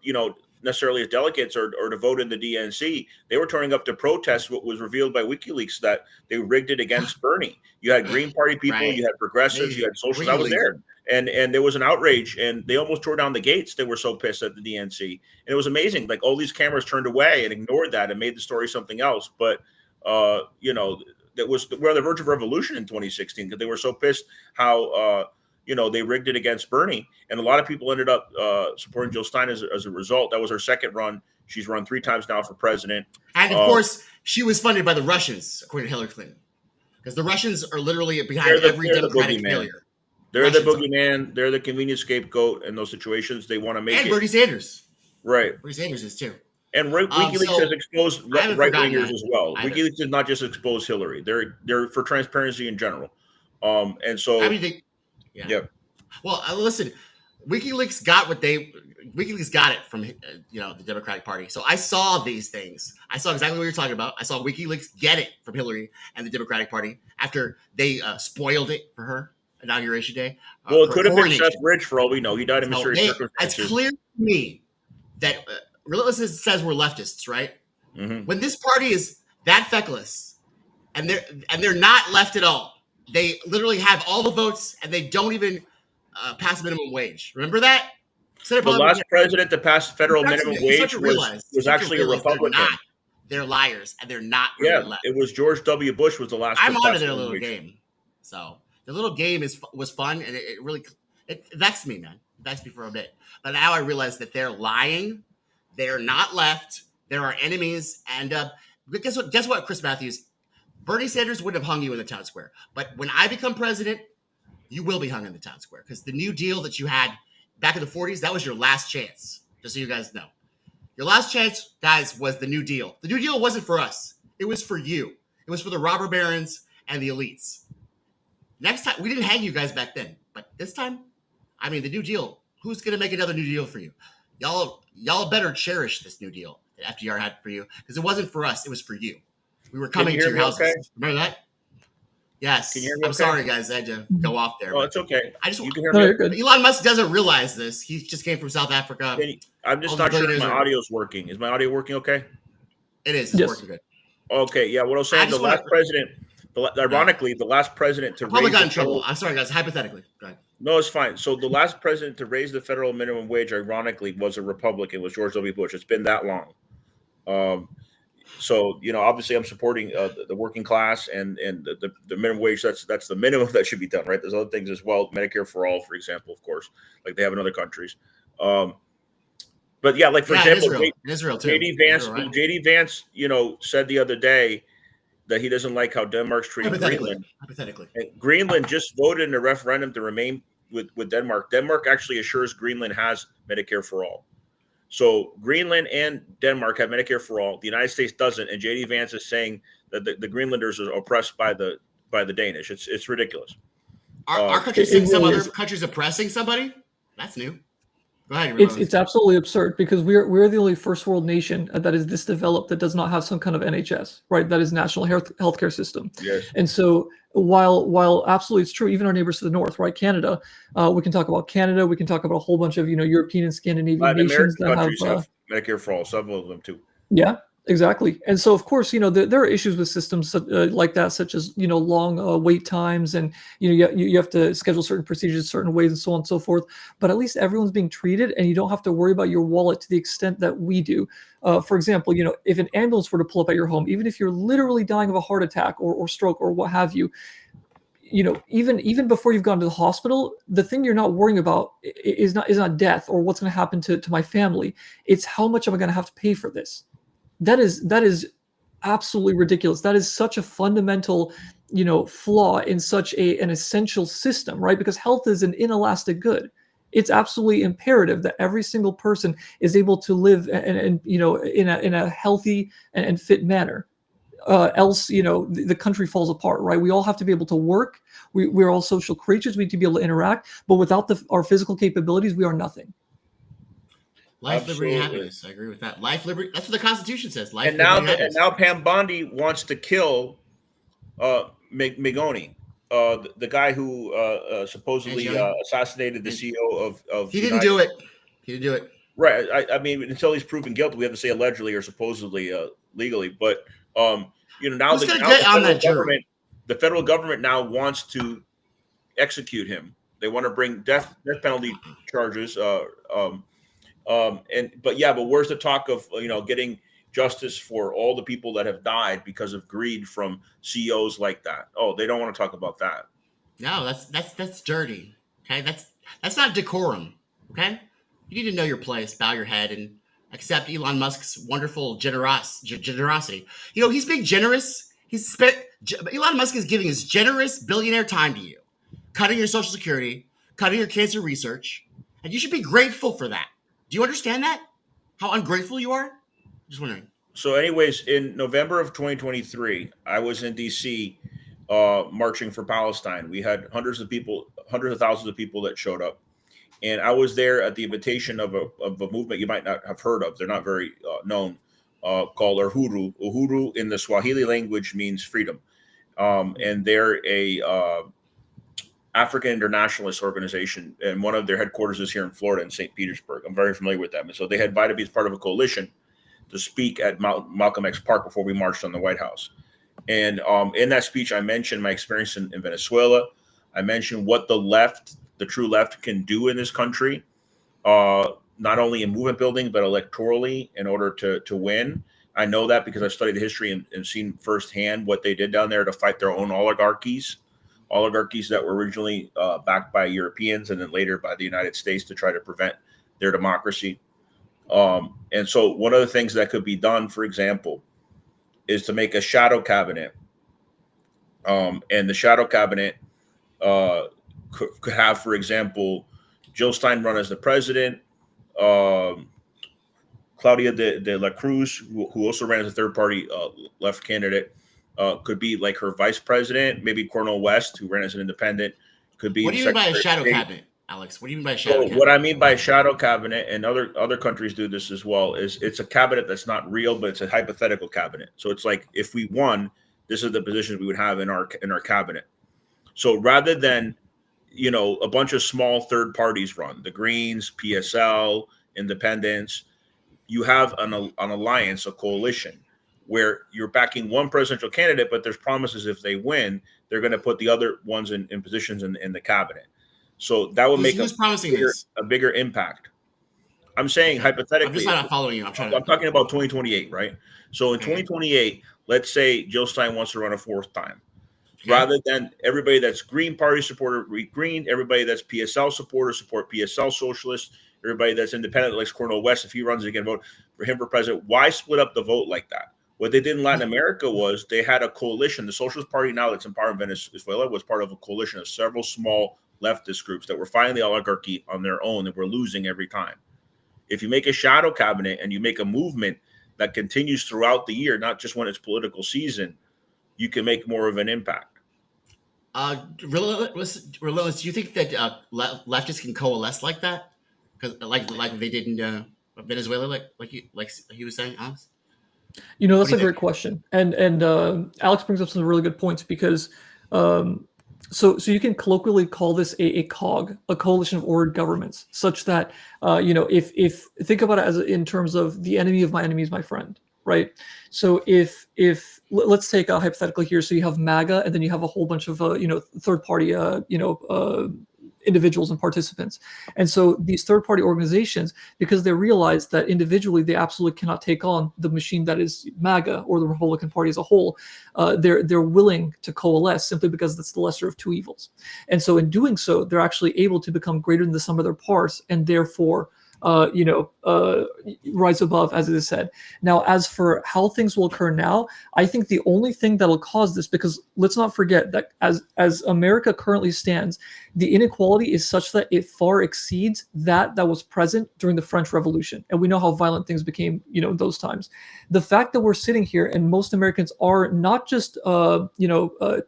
necessarily as delegates or to vote in the DNC. They were turning up to protest what was revealed by WikiLeaks, that they rigged it against Bernie. You had Green Party people, you had progressives, you had socialists. I was there, and there was an outrage, and they almost tore down the gates. They were so pissed at the DNC, and it was amazing. Like, all these cameras turned away and ignored that and made the story something else. But we're on the verge of revolution in 2016, because they were so pissed how they rigged it against Bernie. And a lot of people ended up supporting Jill Stein as a result. That was her second run. She's run 3 times now for president. And of course, she was funded by the Russians, according to Hillary Clinton. Because the Russians are literally behind every Democratic failure. They're the boogeyman. They're the convenient scapegoat in those situations. They want to make it. And Bernie Sanders. Right. Bernie Sanders is too. And WikiLeaks has exposed right-wingers as well. WikiLeaks did not just expose Hillary. They're for transparency in general. And so... Yeah. Well, listen, WikiLeaks got it from the Democratic Party. So I saw these things. I saw exactly what you're talking about. I saw WikiLeaks get it from Hillary and the Democratic Party after they spoiled it for her inauguration day. Well, it could have been Seth Rich for all we know. He died in mysterious circumstances. It's clear to me that Relentless says we're leftists, right? Mm-hmm. When this party is that feckless and they're not left at all. They literally have all the votes, and they don't even pass minimum wage. Remember that? The last president to pass federal minimum wage was actually a Republican. They're liars, and they're not really left. It was George W. Bush was the last. I'm onto their little game. So the little game was fun, and it really vexed me, man. It vexed me for a bit. But now I realize that they're lying. They're not left. They're our enemies. And guess what, Chris Matthews? Bernie Sanders wouldn't have hung you in the town square. But when I become president, you will be hung in the town square, because the New Deal that you had back in the 40s, that was your last chance, just so you guys know. Your last chance, guys, was the New Deal. The New Deal wasn't for us. It was for you. It was for the robber barons and the elites. Next time, we didn't hang you guys back then. But this time, the New Deal, who's going to make another New Deal for you? Y'all better cherish this New Deal that FDR had for you, because it wasn't for us. It was for you. We were coming to your houses. Okay? Remember that? Yes. Can you hear me? I'm sorry, guys. I had to go off there. Oh, it's okay. You can hear me. Elon Musk doesn't realize this. He just came from South Africa. I'm just not sure if my audio is working. Is my audio working okay? It is. It's working good. Okay. Yeah. What I was saying, the last president to probably got in trouble. I'm sorry, guys. Hypothetically. Go ahead. No, it's fine. So the last president to raise the federal minimum wage, ironically, was a Republican, was George W. Bush. It's been that long. So, obviously I'm supporting the working class and the minimum wage. That's the minimum that should be done, right? There's other things as well. Medicare for all, for example, of course, like they have in other countries. But yeah, like for example, in Israel too. JD Vance, said the other day that he doesn't like how Denmark's treating Greenland. Hypothetically. And Greenland just voted in a referendum to remain with Denmark. Denmark actually assures Greenland has Medicare for all. So Greenland and Denmark have Medicare for all. The United States doesn't, and JD Vance is saying that the Greenlanders are oppressed by the Danish. It's ridiculous. Our country saying some other country's oppressing somebody? That's new. Go ahead. It's absolutely absurd because we're the only first world nation that is this developed that does not have some kind of NHS, right? That is national healthcare system. Yes. And so while absolutely it's true, even our neighbors to the north, right? Canada, we can talk about Canada. We can talk about a whole bunch of European and Scandinavian nations that have Medicare for all. Some of them too. Yeah. Exactly. And so, of course, there are issues with systems like that, such as, long wait times and, you have to schedule certain procedures certain ways and so on and so forth. But at least everyone's being treated and you don't have to worry about your wallet to the extent that we do. For example, if an ambulance were to pull up at your home, even if you're literally dying of a heart attack or stroke or what have you, even before you've gone to the hospital, the thing you're not worrying about is not death or what's going to happen to my family. It's how much am I going to have to pay for this? That is absolutely ridiculous. That is such a fundamental, flaw in such an essential system, right? Because health is an inelastic good. It's absolutely imperative that every single person is able to live and in a healthy and fit manner. Else, the country falls apart, right? We all have to be able to work. We're all social creatures. We need to be able to interact. But without our physical capabilities, we are nothing. Life, liberty, and happiness. I agree with that. Life, liberty. That's what the Constitution says. Life, and now, liberty, and now Pam Bondi wants to kill Migoni, the guy who supposedly assassinated the CEO of. He didn't do it. He didn't do it. Right. I mean, until he's proven guilty, we have to say allegedly or supposedly legally. But now the federal government now wants to execute him. They want to bring death penalty charges. But where's the talk of getting justice for all the people that have died because of greed from CEOs like that? Oh, they don't want to talk about that. No, that's dirty. Okay, that's not decorum. Okay, you need to know your place, bow your head, and accept Elon Musk's wonderful generosity. He's being generous. Elon Musk is giving his generous billionaire time to you, cutting your Social Security, cutting your cancer research, and you should be grateful for that. Do you understand that? How ungrateful you are? Just wondering. So anyways, in November of 2023, I was in D.C. Marching for Palestine. We had hundreds of thousands of people that showed up. And I was there at the invitation of a movement you might not have heard of. They're not very known, called Uhuru. Uhuru in the Swahili language means freedom. And they're a African internationalist organization, and one of their headquarters is here in Florida in St. Petersburg. I'm very familiar with them. And so they had invited me as part of a coalition to speak at Malcolm X Park before we marched on the White House. And in that speech, I mentioned my experience in Venezuela. I mentioned what the true left can do in this country, not only in movement building, but electorally in order to win. I know that because I've studied the history and seen firsthand what they did down there to fight their own oligarchies that were originally backed by Europeans and then later by the United States to try to prevent their democracy. And so one of the things that could be done, for example, is to make a shadow cabinet. And the shadow cabinet could have, for example, Jill Stein run as the president, Claudia de la Cruz, who also ran as a third-party left candidate, could be like her vice president. Maybe Cornel West, who ran as an independent, could be. What do you mean by a shadow cabinet, Alex? What do you mean by a shadow cabinet? What I mean by a shadow cabinet, and other countries do this as well, is it's a cabinet that's not real, but it's a hypothetical cabinet. So it's like if we won, this is the positions we would have in our cabinet. So rather than a bunch of small third parties run, the Greens, PSL, Independents, you have an alliance, a coalition, where you're backing one presidential candidate, but there's promises if they win, they're going to put the other ones in positions in the cabinet. So that would make a bigger impact. I'm saying hypothetically. I'm just not following you. I'm talking about 2028, right? So in 2028, let's say Jill Stein wants to run a fourth time. Okay. Rather than everybody that's Green Party supporter, Green, everybody that's PSL supporter, support PSL socialists, everybody that's independent, like Cornel West, if he runs again, vote for him for president. Why split up the vote like that? What they did in Latin America was they had a coalition. The Socialist Party now that's in power in Venezuela was part of a coalition of several small leftist groups that were fighting the oligarchy on their own and were losing every time. If you make a shadow cabinet and you make a movement that continues throughout the year, not just when it's political season, you can make more of an impact. Relentless, do you think that leftists can coalesce like that? Because like they did in Venezuela, like he was saying, Alex? You know, that's a great question, and Alex brings up some really good points because so you can colloquially call this a COG, a coalition of ordered governments, such that if think about it as in terms of the enemy of my enemy is my friend, right? So if let's take a hypothetical here, so you have MAGA and then you have a whole bunch of third party individuals and participants. And so these third-party organizations, because they realize that individually they absolutely cannot take on the machine that is MAGA or the Republican Party as a whole, they're willing to coalesce simply because that's the lesser of two evils. And so in doing so, they're actually able to become greater than the sum of their parts and therefore rise above, as it is said. Now, as for how things will occur now, I think the only thing that'll cause this, because let's not forget that as America currently stands, the inequality is such that it far exceeds that was present during the French Revolution. And we know how violent things became, those times. The fact that we're sitting here and most Americans are not just,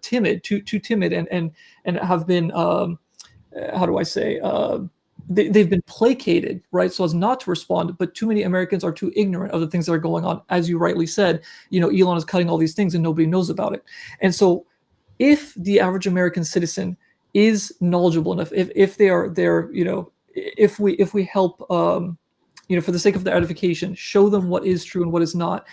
timid, too timid and have been, how do I say, they've been placated, right, so as not to respond, but too many Americans are too ignorant of the things that are going on. As you rightly said, Elon is cutting all these things and nobody knows about it. And so if the average American citizen is knowledgeable enough, if we help, for the sake of their edification, show them what is true and what is not,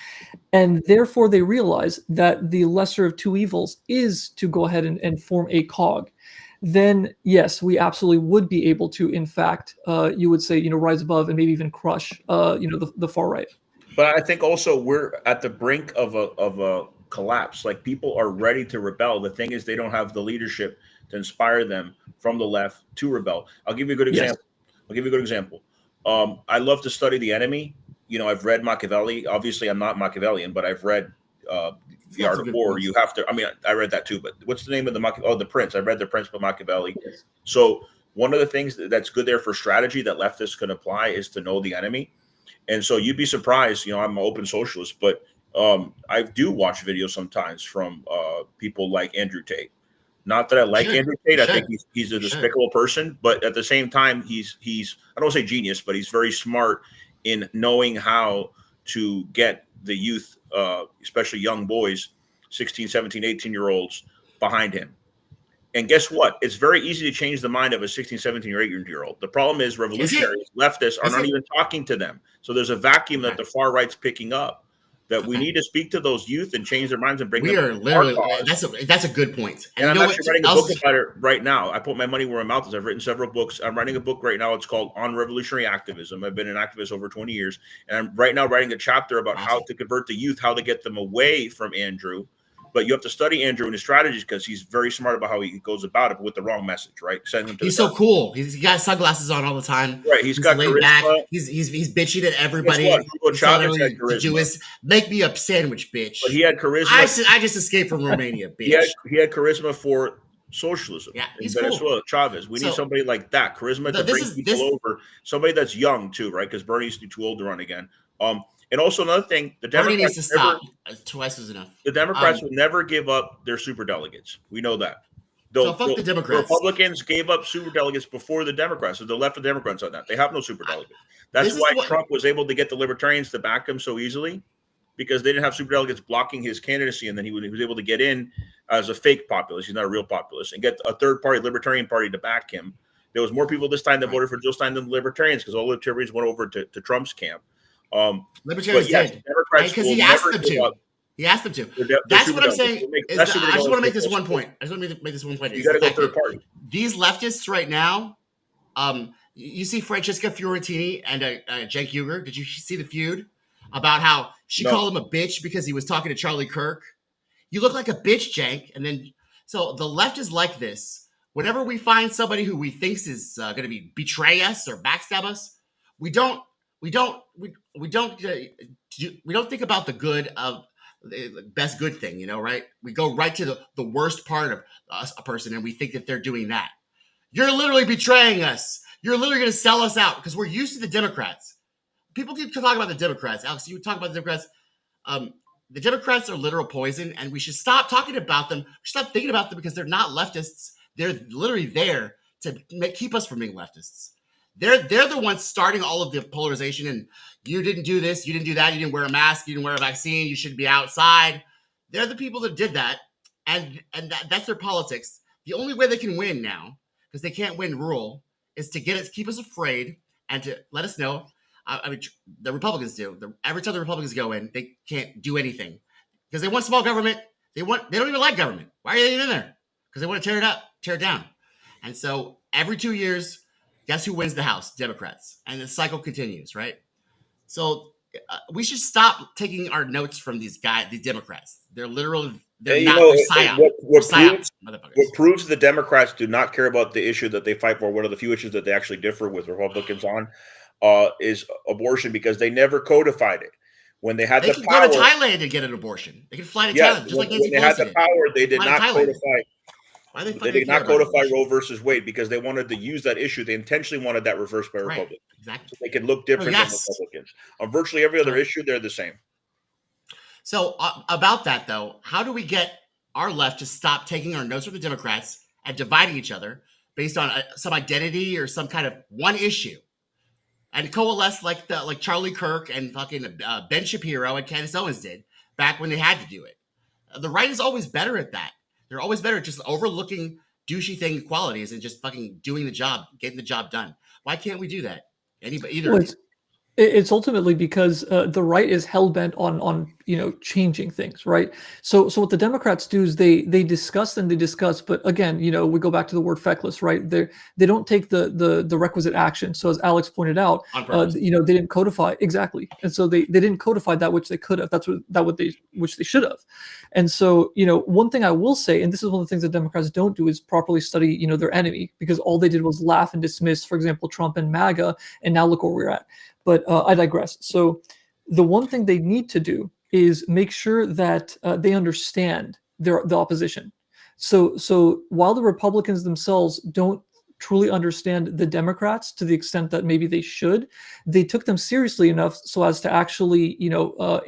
and therefore they realize that the lesser of two evils is to go ahead and form a COG, then yes, we absolutely would be able to, in fact, you would say, rise above and maybe even crush, the far right. But I think also we're at the brink of a collapse. Like, people are ready to rebel. The thing is, they don't have the leadership to inspire them from the left to rebel. I'll give you a good example. I love to study the enemy. I've read Machiavelli. Obviously, I'm not Machiavellian, but I've read The Art of War. You have to. I mean, I read that too. But what's the name of the Prince? I read The Prince by Machiavelli. Yes. So one of the things that's good there for strategy that leftists can apply is to know the enemy. And so you'd be surprised. I'm an open socialist, but I do watch videos sometimes from people like Andrew Tate. Not that I like Andrew Tate. I think he's a despicable person, but at the same time, he's I don't want to say genius, but he's very smart in knowing how to get the youth, especially young boys, 16, 17, 18-year-olds, behind him. And guess what? It's very easy to change the mind of a 16, 17, or 18-year-old. The problem is revolutionaries, leftists, are not even talking to them. So there's a vacuum that the far right's picking up, that we need to speak to those youth and change their minds and bring them. We are literally, that's a good point. And I'm actually writing a book about it right now. I put my money where my mouth is. I've written several books. I'm writing a book right now. It's called On Revolutionary Activism. I've been an activist over 20 years. And I'm right now writing a chapter about how to convert the youth, how to get them away from Andrew. But you have to study Andrew and his strategies because he's very smart about how he goes about it, but with the wrong message, right? Send him to he's so cool. He's got sunglasses on all the time. Right. He's got charisma. Back. He's bitching at everybody. Hugo Chavez had charisma. Make me a sandwich, bitch. But he had charisma. I just escaped from Romania, bitch. He had charisma for socialism. Yeah, he's in Venezuela. Cool. Chavez. We need somebody like that. Charisma to bring people over. Somebody that's young too, right? Because Bernie's too old to run again. And also another thing, the Democrats needs to stop. Twice is enough. The Democrats will never give up their superdelegates. We know that. Fuck the Democrats. The Republicans gave up superdelegates before the Democrats, so the left of the Democrats on that. They have no superdelegates. That's why Trump was able to get the Libertarians to back him so easily, because they didn't have superdelegates blocking his candidacy, and then he was able to get in as a fake populist. He's not a real populist, and get a third party, Libertarian Party, to back him. There was more people this time that voted for Jill Stein than the Libertarians, because all the Libertarians went over to Trump's camp. Libertarians did, because he asked them to. He asked them to. That's what I'm saying. I just want to make this one point. You got to go third party. These leftists right now, You see Francesca Fiorentini and Cenk Uygur. Did you see the feud about how she called him a bitch because he was talking to Charlie Kirk? You look like a bitch, Cenk. And then, so the left is like this. Whenever we find somebody who we think is going to betray us or backstab us, we don't think about the good of the best good thing, you know, right? We go right to the worst part of a person, and we think that they're doing that. You're literally betraying us. You're literally going to sell us out because we're used to the Democrats. People keep talking about the Democrats. Alex, you talk about the Democrats. The Democrats are literal poison, and we should stop talking about them. We should stop thinking about them because they're not leftists. They're literally there to keep us from being leftists. They're the ones starting all of the polarization. And you didn't do this, you didn't do that, you didn't wear a mask, you didn't wear a vaccine, you should be outside. They're the people that did that, and that's their politics. The only way they can win now, because they can't win rural, is to keep us afraid and to let us know. I mean, the Republicans do. Every time the Republicans go in, they can't do anything because they want small government. They don't even like government. Why are they even in there? Because they want to tear it down. And so every 2 years, guess who wins the House? Democrats. And the cycle continues, right? So we should stop taking our notes from these Democrats. They're literally, they're psyop. What proves the Democrats do not care about the issue that they fight for, one of the few issues that they actually differ with Republicans on, is abortion, because they never codified it. When they had the power, go to Thailand and get an abortion. They can fly to Thailand, just like Nancy Pelosi. When they had the power, they did not codify. They did not codify Roe versus Wade because they wanted to use that issue. They intentionally wanted that reversed by Republicans. Exactly. So they could look different than Republicans. On virtually every other issue, they're the same. So about that, though, how do we get our left to stop taking our notes from the Democrats and dividing each other based on some identity or some kind of one issue, and coalesce like Charlie Kirk and fucking Ben Shapiro and Candace Owens did back when they had to do it? The right is always better at that. They're always better at just overlooking douchey thing qualities and just fucking doing the job, getting the job done. Why can't we do that? It's ultimately because the right is hell-bent on changing things, right? So what the Democrats do is they discuss, but again, we go back to the word feckless, right? They don't take the requisite action. So as Alex pointed out, they didn't codify exactly, and so they didn't codify that which they could have. Which they should have. And so one thing I will say, and this is one of the things that Democrats don't do, is properly study their enemy, because all they did was laugh and dismiss, for example, Trump and MAGA, and now look where we're at. But I digress. So the one thing they need to do is make sure that they understand the opposition. So while the Republicans themselves don't truly understand the Democrats to the extent that maybe they should, they took them seriously enough so as to actually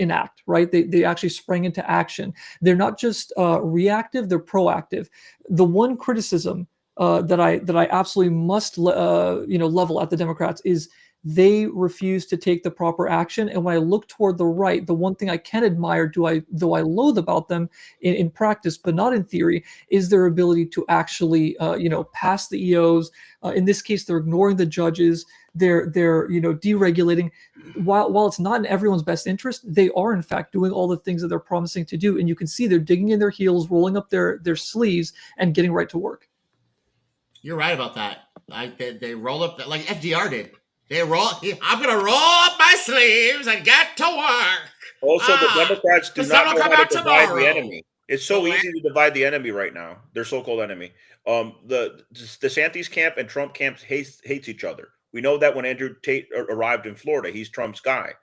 enact, right? They actually sprang into action. They're not just reactive, they're proactive. The one criticism that I absolutely must level at the Democrats is they refuse to take the proper action. And when I look toward the right, the one thing I can admire, though I loathe about them in practice, but not in theory, is their ability to actually, pass the EOs. In this case, they're ignoring the judges. They're deregulating. While it's not in everyone's best interest, they are in fact doing all the things that they're promising to do. And you can see they're digging in their heels, rolling up their sleeves, and getting right to work. You're right about that. They roll up like FDR did. I'm going to roll up my sleeves and get to work. Also, the Democrats do not know how to divide the enemy. It's so easy to divide the enemy right now, their so-called enemy. The DeSantis camp and Trump camp hates each other. We know that when Andrew Tate arrived in Florida, he's Trump's guy.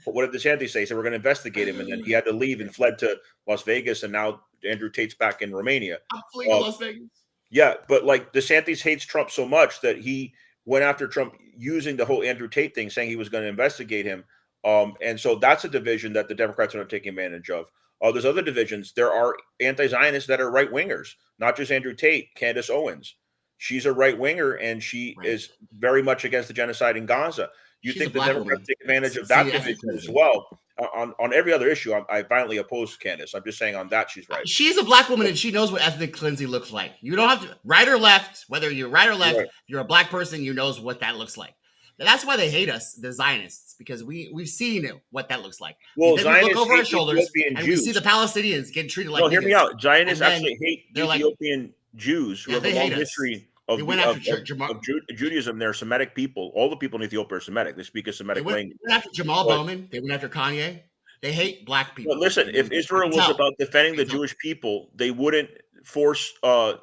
But what did DeSantis say? He said, we're going to investigate him. And then he had to leave and fled to Las Vegas. And now Andrew Tate's back in Romania. I'm fleeing to Las Vegas. Yeah, but like DeSantis hates Trump so much that he went after Trump using the whole Andrew Tate thing, saying he was going to investigate him. And so that's a division that the Democrats are not taking advantage of. There's other divisions. There are anti-Zionists that are right-wingers, not just Andrew Tate, Candace Owens. She's a right-winger, and she is very much against the genocide in Gaza. You think the Democrats take advantage of that division as well? On every other issue, I violently oppose Candace. I'm just saying on that she's right. She's a black woman, and she knows what ethnic cleansing looks like. You don't have to right or left, whether you're right or left. Right. You're a black person, you knows what that looks like. And that's why they hate us, the Zionists, because we've seen what that looks like. Well, then we look over our shoulders and we see the Palestinians getting treated like. No, hear me out. Zionists actually hate Ethiopian Jews who have a long history They went after Judaism. They're Semitic people. All the people in Ethiopia are Semitic. They speak a Semitic language. They went after Jamal Bowman. They went after Kanye. They hate black people. But listen, if Israel was about defending the Jewish people, they wouldn't force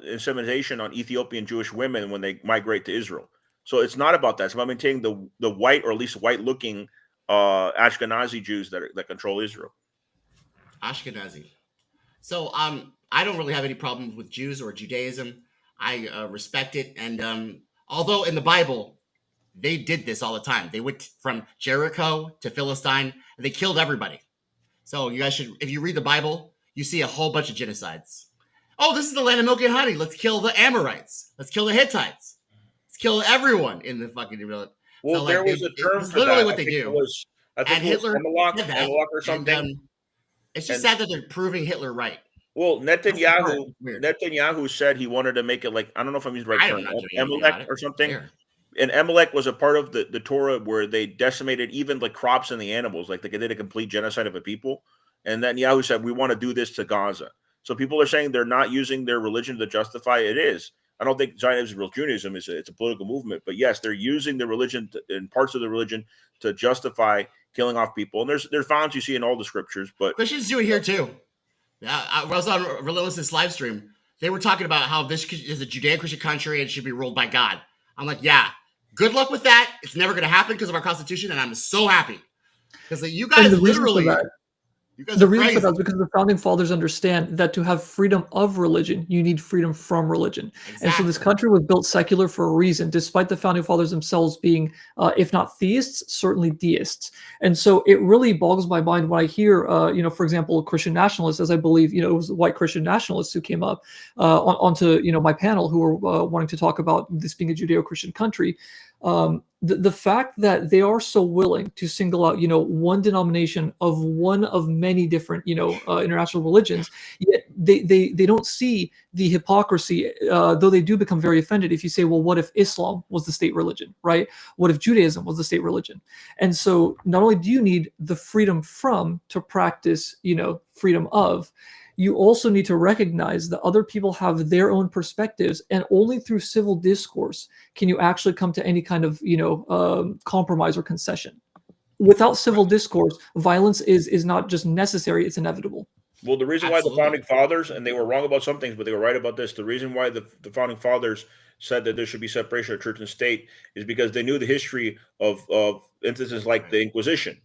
insemination on Ethiopian Jewish women when they migrate to Israel. So it's not about that. It's about maintaining the white, or at least white-looking Ashkenazi Jews that control Israel. Ashkenazi. So I don't really have any problems with Jews or Judaism. I respect it, and although in the Bible they did this all the time, they went from Jericho to Philistine, and they killed everybody. So you guys should, if you read the Bible, you see a whole bunch of genocides. Oh, this is the land of milk and honey. Let's kill the Amorites. Let's kill the Hittites. Let's kill everyone in the fucking. Well, so, there was a term for literally that. what they do. And Hitler did that, or something. And, it's just sad that they're proving Hitler right. Well, Netanyahu said he wanted to make it like, I don't know if I'm using the right term, Amalek or something. Yeah. And Amalek was a part of the Torah where they decimated even the crops and the animals, like they did a complete genocide of a people. And Netanyahu said, we want to do this to Gaza. So people are saying they're not using their religion to justify it. Is. I don't think Zionism is real Judaism. It's a political movement. But yes, they're using the religion and parts of the religion to justify killing off people. And there's violence you see in all the scriptures. But Christians do it here too. I was on Relentless live stream. They were talking about how this is a Judeo-Christian country and should be ruled by God. I'm like, yeah, good luck with that. It's never going to happen because of our Constitution, and I'm so happy because you guys literally. The reason for that is because the founding fathers understand that to have freedom of religion, you need freedom from religion. Exactly. And so this country was built secular for a reason, despite the founding fathers themselves being, if not theists, certainly deists. And so it really boggles my mind when I hear, for example, Christian nationalists, as I believe, it was white Christian nationalists who came up onto, my panel who were wanting to talk about this being a Judeo-Christian country. The fact that they are so willing to single out, one denomination of one of many different, international religions, yet they don't see the hypocrisy, though they do become very offended if you say, well, what if Islam was the state religion, right? What if Judaism was the state religion? And so not only do you need the freedom from to practice, freedom of, you also need to recognize that other people have their own perspectives, and only through civil discourse can you actually come to any kind of, compromise or concession. Without civil discourse, violence is not just necessary, it's inevitable. Well, the reason why the founding fathers, and they were wrong about some things, but they were right about this, the reason why the founding fathers said that there should be separation of church and state is because they knew the history of instances like the Inquisition,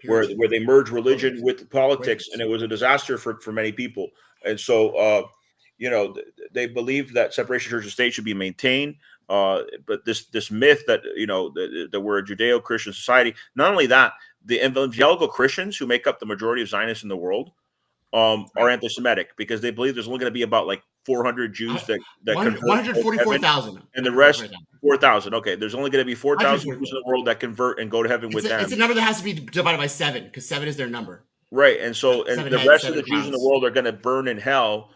where they merged religion with politics, and it was a disaster for many people. And so, they believe that separation of church and state should be maintained. But this myth that, that we're a Judeo-Christian society, not only that, the evangelical Christians who make up the majority of Zionists in the world are anti-Semitic because they believe there's only going to be about like 400 Jews that 144,000, and the rest 4,000. Okay, there's only going to be 4,000 Jews in the world that convert and go to heaven with them. It's a number that has to be divided by 7 because 7 is their number. Right, and so the rest of the Jews in the world are going to burn in hell.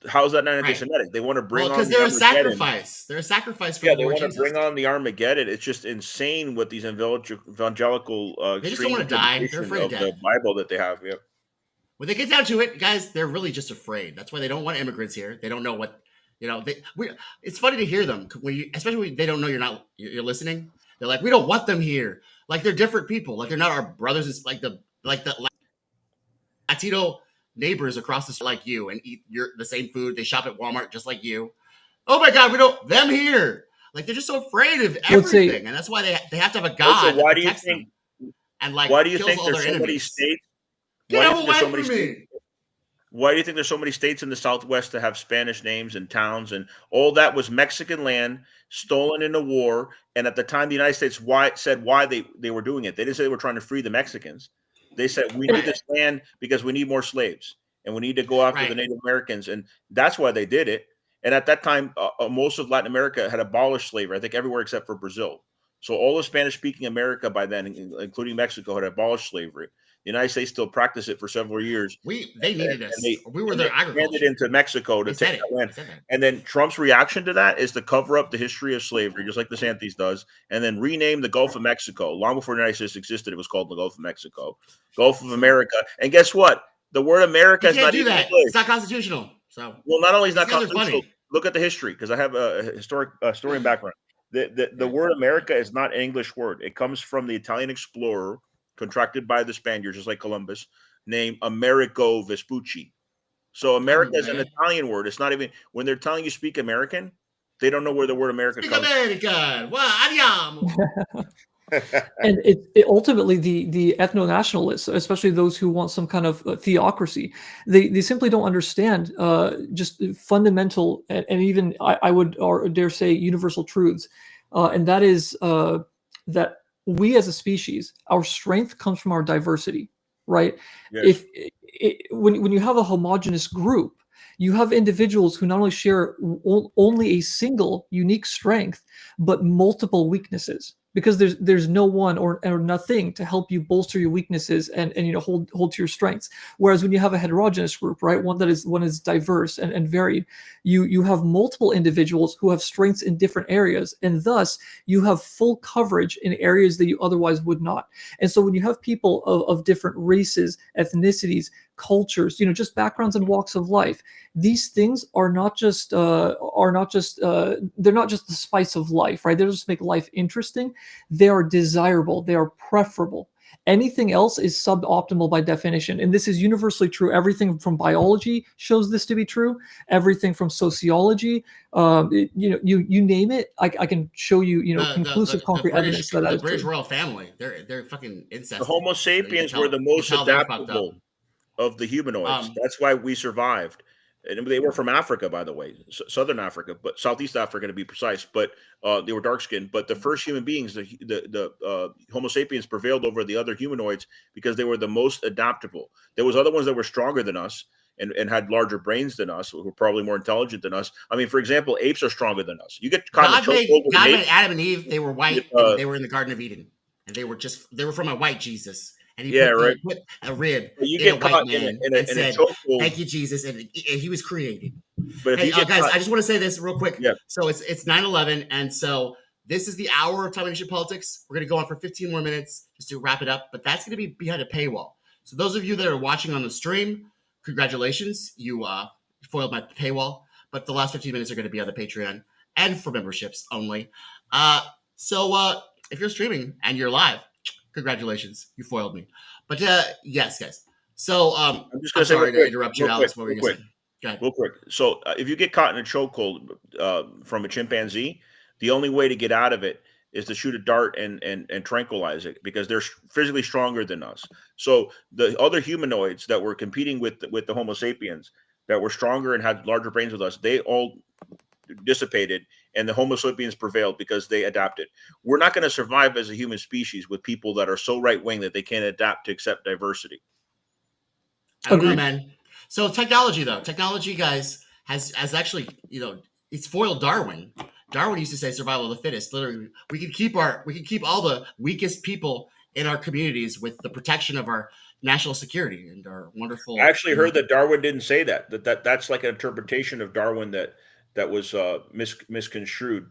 How is that not anti-Semitic? Right. They want to bring on because they're a sacrifice. They're a sacrifice for they want to bring on the Armageddon. It's just insane what these evangelical they just don't want to die. They're afraid of the Bible that they have. Yeah. When they get down to it, guys, they're really just afraid. That's why they don't want immigrants here. They don't know what it's funny to hear them especially when they don't know you're listening. They're like, we don't want them here. Like they're different people. Like they're not our brothers. It's like the Latino neighbors across the street like you and eat the same food. They shop at Walmart just like you. Oh my God, we don't them here. Like they're just so afraid of everything, and that's why they have to have a God. Also, why do you think? And like, why do you think there's so many states? Why do you think there's so many states in the Southwest that have Spanish names and towns, and all that was Mexican land stolen in the war? And at the time, the United States said why they were doing it. They didn't say they were trying to free the Mexicans. They said we need this land because we need more slaves and we need to go after the Native Americans, and that's why they did it. And at that time, most of Latin America had abolished slavery. I think everywhere except for Brazil. So all of Spanish-speaking America by then, including Mexico, had abolished slavery. The United States still practiced it for several years. They needed us. We were their agriculture. Handed into Mexico to take that land. And then Trump's reaction to that is to cover up the history of slavery, just like DeSantis does, and then rename the Gulf of Mexico. Long before the United States existed, it was called the Gulf of Mexico, Gulf of America. And guess what? The word America is not do that. It's not constitutional. So not only is not constitutional, look at the history, because I have a historian background. The word America is not an English word. It comes from the Italian explorer contracted by the Spaniards, just like Columbus, named Amerigo Vespucci. So America is an Italian word. It's not even, when they're telling you speak American, they don't know where the word America comes from. American. Well, andiamo. And it ultimately the ethno-nationalists, especially those who want some kind of theocracy, they simply don't understand just fundamental and even I would or dare say universal truths, and that is that we as a species, our strength comes from our diversity, right? Yes. When you have a homogenous group, you have individuals who not only share only a single unique strength, but multiple weaknesses, because there's no one or nothing to help you bolster your weaknesses and hold to your strengths. Whereas when you have a heterogeneous group, right, one is diverse and varied, you have multiple individuals who have strengths in different areas, and thus you have full coverage in areas that you otherwise would not. And so when you have people of different races, ethnicities, cultures, just backgrounds and walks of life, these things are not just they're not just the spice of life, right? They don't just make life interesting. They are desirable. They are preferable. Anything else is suboptimal by definition, and this is universally true. Everything from biology shows this to be true. Everything from sociology, you name it. I can show you, conclusive, concrete evidence that the is British true. royal family. They're fucking incest. The Homo sapiens were the most adaptable of the humanoids. That's why we survived. And they were from Africa, by the way, Southern Africa, but Southeast Africa to be precise. But they were dark skinned. But the first human beings, the Homo sapiens, prevailed over the other humanoids because they were the most adaptable. There was other ones that were stronger than us and had larger brains than us, who were probably more intelligent than us. I mean, for example, apes are stronger than us. You get caught in a chokehold. God made Adam and Eve. They were white. And they were in the Garden of Eden, and they were from a white Jesus. And he put a rib in a white man and said, "Thank you, Jesus," and he was created. But hey, guys, I just want to say this real quick. Yeah. So it's 9/11, and so this is the hour of Time Nation Politics. We're going to go on for 15 more minutes just to wrap it up, but that's going to be behind a paywall. So those of you that are watching on the stream, congratulations, you foiled my paywall. But the last 15 minutes are going to be on the Patreon and for memberships only. So if you're streaming and you're live, congratulations, you foiled me. But yes, guys. So I'm just going to say, sorry to interrupt you, Alex. What were you going to say? Go ahead. Real quick. So if you get caught in a chokehold from a chimpanzee, the only way to get out of it is to shoot a dart and tranquilize it, because they're physically stronger than us. So the other humanoids that were competing with the Homo sapiens, that were stronger and had larger brains with us, they all dissipated, and the Homo sapiens prevailed because they adapted. We're not going to survive as a human species with people that are so right-wing that they can't adapt to accept diversity. I don't know, man. So technology, guys, has actually, it's foiled Darwin. Darwin used to say survival of the fittest. Literally, we can keep all the weakest people in our communities with the protection of our national security and our wonderful. I actually heard that Darwin didn't say that's like an interpretation of Darwin that was misconstrued.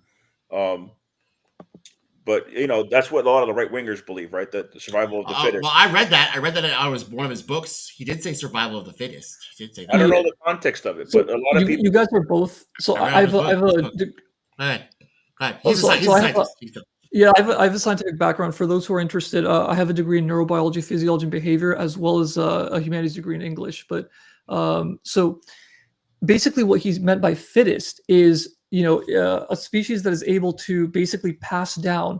But that's what a lot of the right wingers believe, right? That the survival of the fittest. Well, I read that. I was one of his books. He did say survival of the fittest. He did say that. I don't know the context of it, but a lot of people. You guys are both. So I have a. Go ahead. He's a scientist. Yeah, I have a scientific background. For those who are interested, I have a degree in neurobiology, physiology, and behavior, as well as a humanities degree in English. But so basically, what he's meant by fittest is a species that is able to basically pass down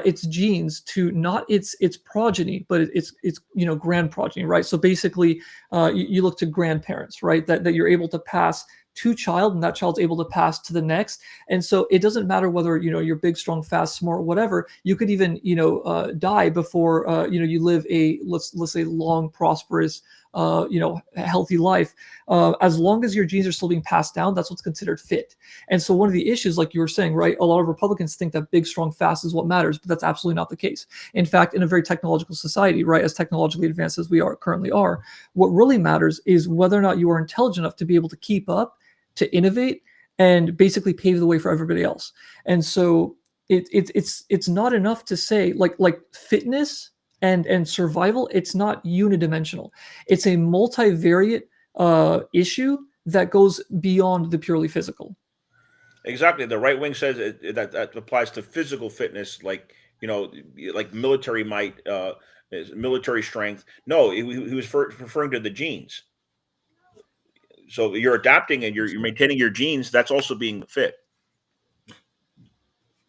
its genes to not its progeny, but its grand progeny, right? So basically, you look to grandparents, right? That you're able to pass to child, and that child's able to pass to the next. And so it doesn't matter whether you're big, strong, fast, smart, whatever. You could even die before you live a let's say long, prosperous, healthy life. As long as your genes are still being passed down, that's what's considered fit. And so one of the issues, like you were saying, right, a lot of Republicans think that big, strong, fast is what matters, but that's absolutely not the case. In fact, in a very technological society, right, as technologically advanced as we currently are, what really matters is whether or not you are intelligent enough to be able to keep up, to innovate, and basically pave the way for everybody else. And so it's not enough to say like fitness and survival. It's not unidimensional. It's a multivariate issue that goes beyond the purely physical. Exactly. The right wing says that applies to physical fitness, like like military might, military strength. No, he was referring to the genes. So you're adapting and you're maintaining your genes. That's also being fit.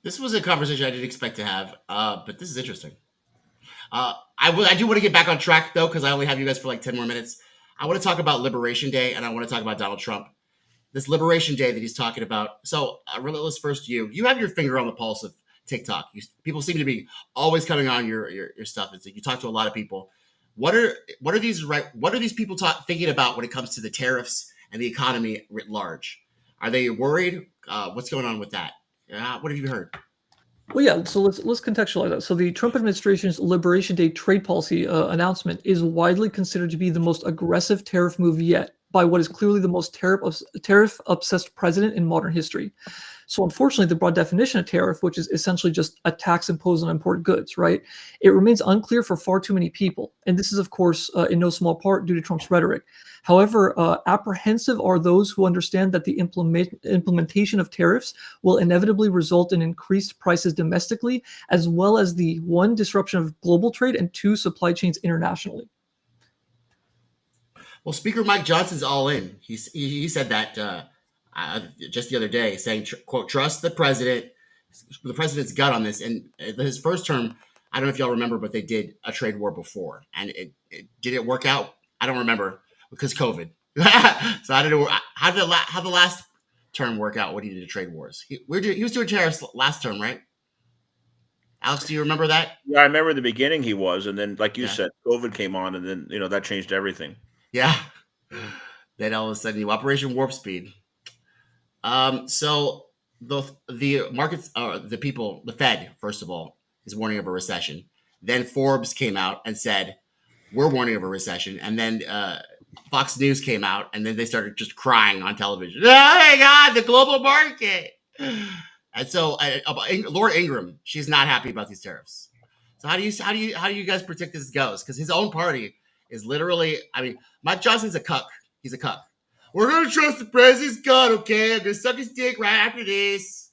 This was a conversation I didn't expect to have, but this is interesting. I do want to get back on track though, because I only have you guys for like 10 more minutes. I want to talk about Liberation Day, and I want to talk about Donald Trump. This Liberation Day that he's talking about. So, Relentless, first you have your finger on the pulse of TikTok. People seem to be always coming on your stuff. It's like you talk to a lot of people. What are these people thinking about when it comes to the tariffs and the economy writ large? Are they worried? What's going on with that? What have you heard? Well, yeah. So let's contextualize that. So the Trump administration's Liberation Day trade policy announcement is widely considered to be the most aggressive tariff move yet by what is clearly the most tariff-obsessed president in modern history. So unfortunately, the broad definition of tariff, which is essentially just a tax imposed on imported goods, right? It remains unclear for far too many people. And this is, of course, in no small part due to Trump's rhetoric. However, apprehensive are those who understand that the implementation of tariffs will inevitably result in increased prices domestically, as well as the 1, disruption of global trade, and 2, supply chains internationally. Well, Speaker Mike Johnson's all in. He said that just the other day, saying, quote, trust the president's gut on this. And his first term, I don't know if y'all remember, but they did a trade war before. And did it work out? I don't remember because COVID. So I don't know. How the last term work out when he did the trade wars? He was doing tariffs last term, right? Alex, do you remember that? Yeah, I remember in the beginning he was. And then, like you said, COVID came on, and then, that changed everything. Yeah. Then all of a sudden, Operation Warp Speed. So the markets, the Fed, first of all, is warning of a recession. Then Forbes came out and said, we're warning of a recession. And then Fox News came out, and then they started just crying on television. Oh my God, the global market. And so Laura Ingraham, she's not happy about these tariffs. So how do you guys predict this goes? Because his own party is literally, Mike Johnson's a cuck. He's a cuck. We're gonna trust the president's gut, okay? I'm gonna suck his dick right after this.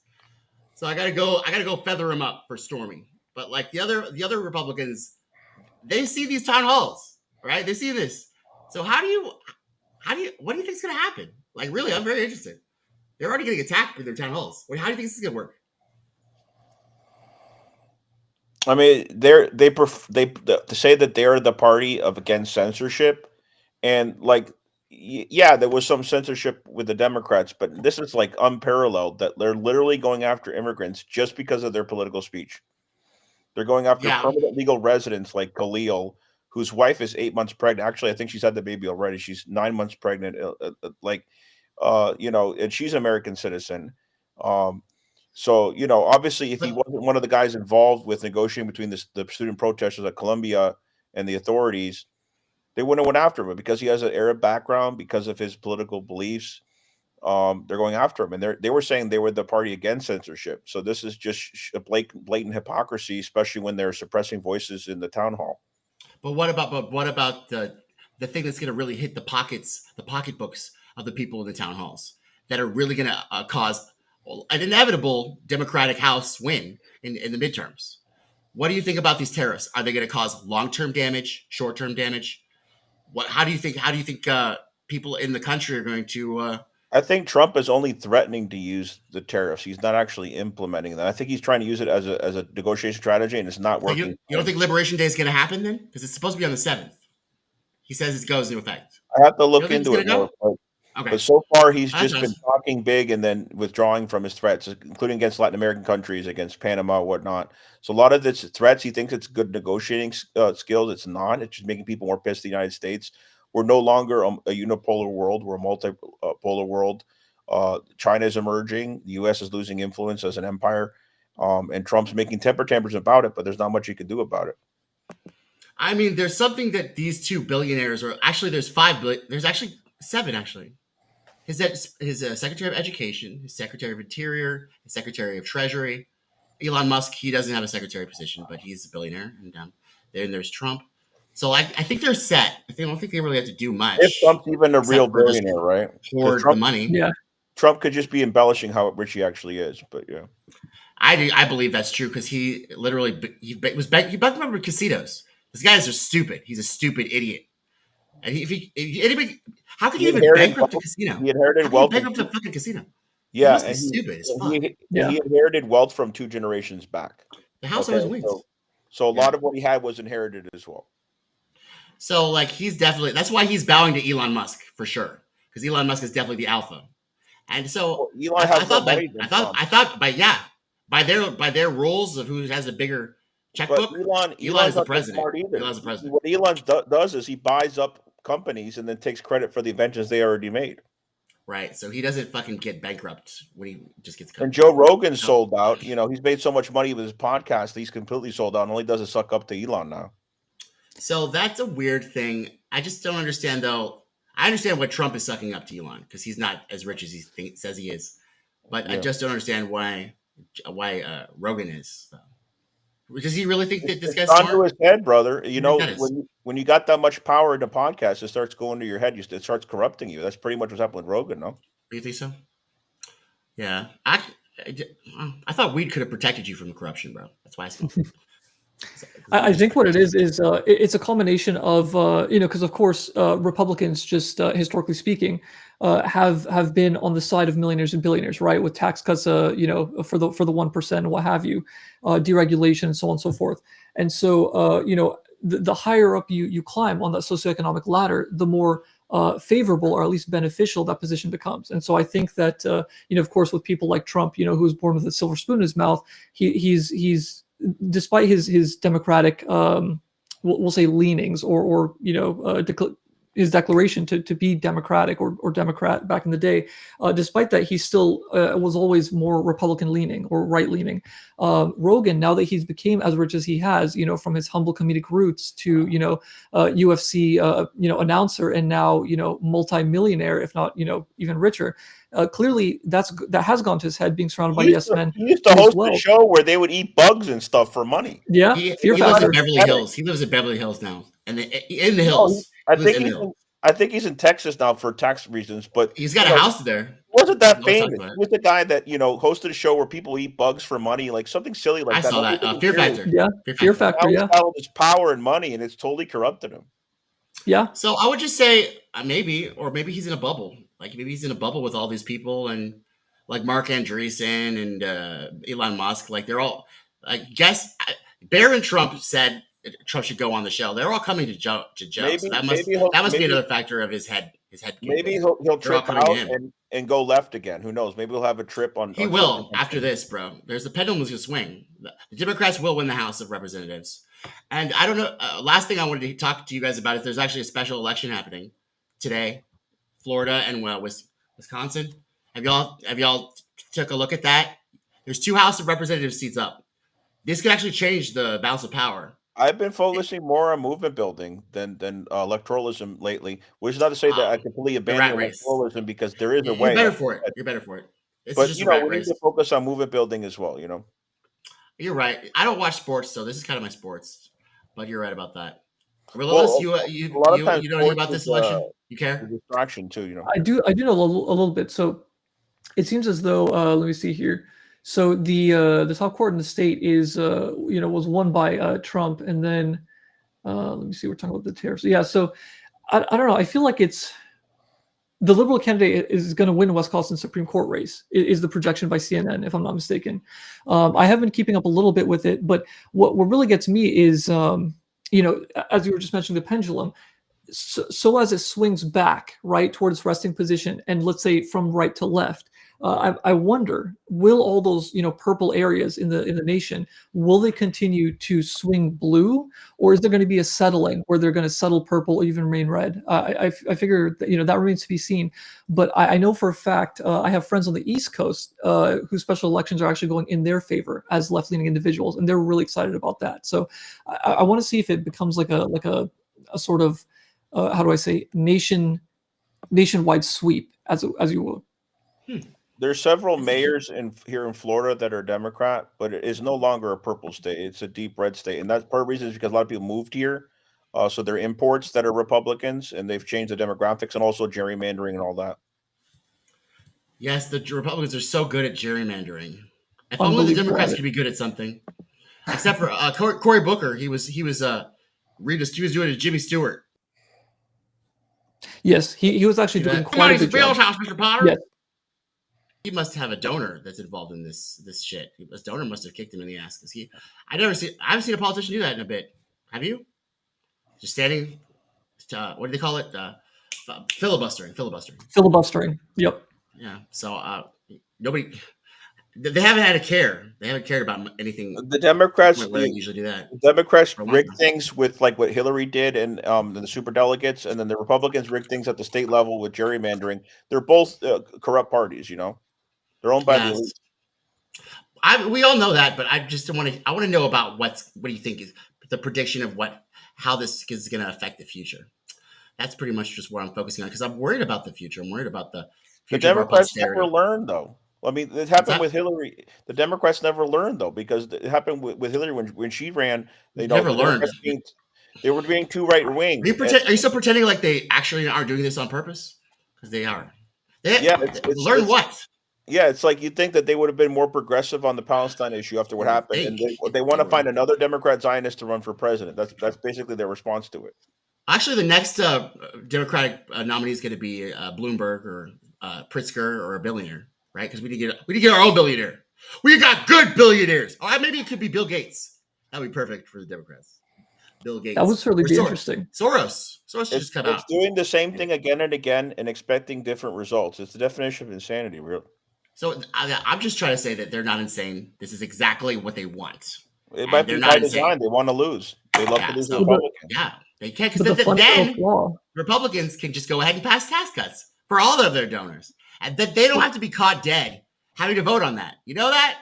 So I gotta go feather him up for Stormy. But like the other Republicans, they see these town halls, right? They see this. So what do you think is gonna happen? Like really, I'm very interested. They're already getting attacked with their town halls. How do you think this is gonna work? I mean, they say that they're the party of against censorship, and like, yeah, there was some censorship with the Democrats, but this is like unparalleled that they're literally going after immigrants just because of their political speech. They're going after permanent legal residents like Khalil, whose wife is 8 months pregnant. Actually, I think she's had the baby already. She's 9 months pregnant. And she's an American citizen. So, obviously, if he wasn't one of the guys involved with negotiating between the student protesters at Columbia and the authorities, they wouldn't have went after him. But because he has an Arab background, because of his political beliefs, they're going after him. And they were saying they were the party against censorship. So this is just a blatant hypocrisy, especially when they're suppressing voices in the town hall. But what about the thing that's going to really hit the pocketbooks of the people in the town halls that are really going to cause an inevitable Democratic House win in the midterms? What do you think about these tariffs? Are they going to cause long-term damage, short-term damage? How do you think people in the country are going to? I think Trump is only threatening to use the tariffs. He's not actually implementing them. I think he's trying to use it as a negotiation strategy, and it's not working. You don't think Liberation Day is going to happen then? Because it's supposed to be on the 7th. He says it goes into effect. I have to look into it more. Okay. But so far, he's just been talking big and then withdrawing from his threats, including against Latin American countries, against Panama, whatnot. So a lot of this threats, he thinks it's good negotiating skills. It's not. It's just making people more pissed at the United States. We're no longer a unipolar world. We're a multipolar world. China is emerging. The U.S. is losing influence as an empire. And Trump's making temper tantrums about it, but there's not much he can do about it. I mean, there's something that these two billionaires are actually, there's 5 billion. There's actually 7, actually. His Secretary of Education, his Secretary of Interior, his Secretary of Treasury. Elon Musk, he doesn't have a secretary position, but he's a billionaire. And then there's Trump. So I think they're set. I don't think they really have to do much. If Trump's even a real billionaire, right? Hoard the money. Yeah. Trump could just be embellishing how rich he actually is, but yeah. I believe that's true because he literally he bankrupted casinos. This guy is just stupid. He's a stupid idiot. And anybody, how could you even bankrupt a casino? He inherited wealth. Bankrupt a fucking casino. Yeah, he must be stupid as fuck. He inherited wealth from 2 generations back. The house always wins. So a lot of what he had was inherited as well. So like that's why he's bowing to Elon Musk for sure, because Elon Musk is definitely the alpha. And so Elon I thought by their rules of who has a bigger checkbook, Elon is the president. Elon's the president. What Elon does is he buys up companies and then takes credit for the inventions they already made. Right. So he doesn't fucking get bankrupt when he just gets. And Joe Rogan sold out. You know, he's made so much money with his podcast, he's completely sold out. And all he does is suck up to Elon now. So that's a weird thing. I just don't understand, though. I understand why Trump is sucking up to Elon because he's not as rich as he says he is, but I just don't understand why Rogan is. Does he really think that this guy's smart? Onto his head, brother. You know, when you got that much power in a podcast, it starts going to your head. It starts corrupting you. That's pretty much what's happened with Rogan, no? Do you think so? Yeah, I thought weed could have protected you from the corruption, bro. That's why I smoked. I think what it is it's a combination of because of course Republicans, just historically speaking, have been on the side of millionaires and billionaires, right, with tax cuts, for the 1% and what have you, deregulation, so on and so forth. And so the higher up you climb on that socioeconomic ladder, the more favorable or at least beneficial that position becomes. And so I think that of course with people like Trump, who was born with a silver spoon in his mouth, he's despite his democratic, we'll say leanings or his declaration to be democratic or Democrat back in the day, despite that, he still was always more Republican leaning or right leaning. Rogan, now that he's became as rich as he has, from his humble comedic roots to UFC announcer and now multi-millionaire, if not even richer. Clearly, that has gone to his head, being surrounded by yes men. He used to host a show where they would eat bugs and stuff for money. Yeah, he lives in Beverly Hills. He lives in Beverly Hills now, and in the hills. I think he's in Texas now for tax reasons, but he's got a house there. Wasn't that famous? He was the guy that hosted a show where people eat bugs for money, like something silly like that. I saw that. Fear Factor. Yeah, Fear Factor. Yeah, all this power and money, and it's totally corrupted him. Yeah. So I would just say maybe he's in a bubble. Like maybe he's in a bubble with all these people and like Mark Andreessen and Elon Musk. Like they're all. I guess Bear and Trump said Trump should go on the show. They're all coming to Joe. So that must be another factor of his head. Maybe he'll trip out and go left again. Who knows? Maybe he'll have a trip on. He will after this, bro. There's the pendulum is going to swing. The Democrats will win the House of Representatives. And I don't know. Last thing I wanted to talk to you guys about is there's actually a special election happening today, Florida and Wisconsin. Have y'all took a look at that? There's 2 House of Representatives seats up. This could actually change the balance of power. I've been focusing more on movement building than electoralism lately, which is not to say that I completely abandon electoralism because there is a way. You're better for it. You're better for it. But we need to focus on movement building as well. You're right. I don't watch sports, so this is kind of my sports. But you're right about that. Relentless, you don't know about this election? You care? Distraction too. I do know a little bit. So it seems as though let me see here. So the top court in the state is was won by Trump, and then let me see. We're talking about the tariffs. Yeah. So I don't know. I feel like it's the liberal candidate is going to win Wisconsin Supreme Court race. Is the projection by CNN, if I'm not mistaken. I have been keeping up a little bit with it, but what really gets me is as you were just mentioning, the pendulum. So as it swings back right towards resting position, and let's say from right to left. I wonder, will all those purple areas in the nation, will they continue to swing blue, or is there going to be a settling where they're going to settle purple or even remain red? I figure that, that remains to be seen. But I know for a fact I have friends on the East Coast whose special elections are actually going in their favor as left-leaning individuals, and they're really excited about that. So I want to see if it becomes like a sort of how do I say nationwide sweep as you will. There's several mayors here in Florida that are Democrat, but it is no longer a purple state. It's a deep red state. And that's part of the reason is because a lot of people moved here. So they're imports that are Republicans, and they've changed the demographics and also gerrymandering and all that. Yes, the Republicans are so good at gerrymandering. If only the Democrats could be good at something. Except for Cory Booker, he was doing it to Jimmy Stewart. Yes, he was actually doing quite a good job. House, Mr. Potter. Yes. He must have a donor that's involved in this shit. His donor must have kicked him in the ass because I haven't seen a politician do that in a bit. Have you? Just standing. What do they call it? Filibustering. Filibustering. Yep. Yeah. So nobody. They haven't had a care. They haven't cared about anything. The Democrats they usually do that. The Democrats rig things with like what Hillary did and the superdelegates, and then the Republicans rig things at the state level with gerrymandering. They're both corrupt parties, you know. They're owned by the elite. We all know that, but I just want to. I want to know about what do you think is the prediction of how this is going to affect the future. That's pretty much just what I'm focusing on because I'm worried about the future. I'm worried about the future. The Democrats never learned, though. I mean, it happened with Hillary. The Democrats never learned, though, because it happened with Hillary when she ran. They never learned. They were being too right wing. Are you still pretending like they actually are doing this on purpose? Because they are. Learn what? Yeah, it's like you'd think that they would have been more progressive on the Palestine issue after what happened, and they want to find another Democrat Zionist to run for president. That's basically their response to it. Actually, the next Democratic nominee is going to be Bloomberg or Pritzker or a billionaire. Right, because we need to get our own billionaire. We got good billionaires. Oh, maybe it could be Bill Gates. That'd be perfect for the Democrats. Bill Gates. That would certainly be interesting. Soros should just come out. It's doing the same thing again and again and expecting different results. It's the definition of insanity, really. So I'm just trying to say that they're not insane. This is exactly what they want. It might be by design. They want to lose. They love to lose the Republicans. Yeah, they can't because then Republicans can just go ahead and pass tax cuts for all of their donors. And that they don't have to be caught dead having to vote on that. You know that?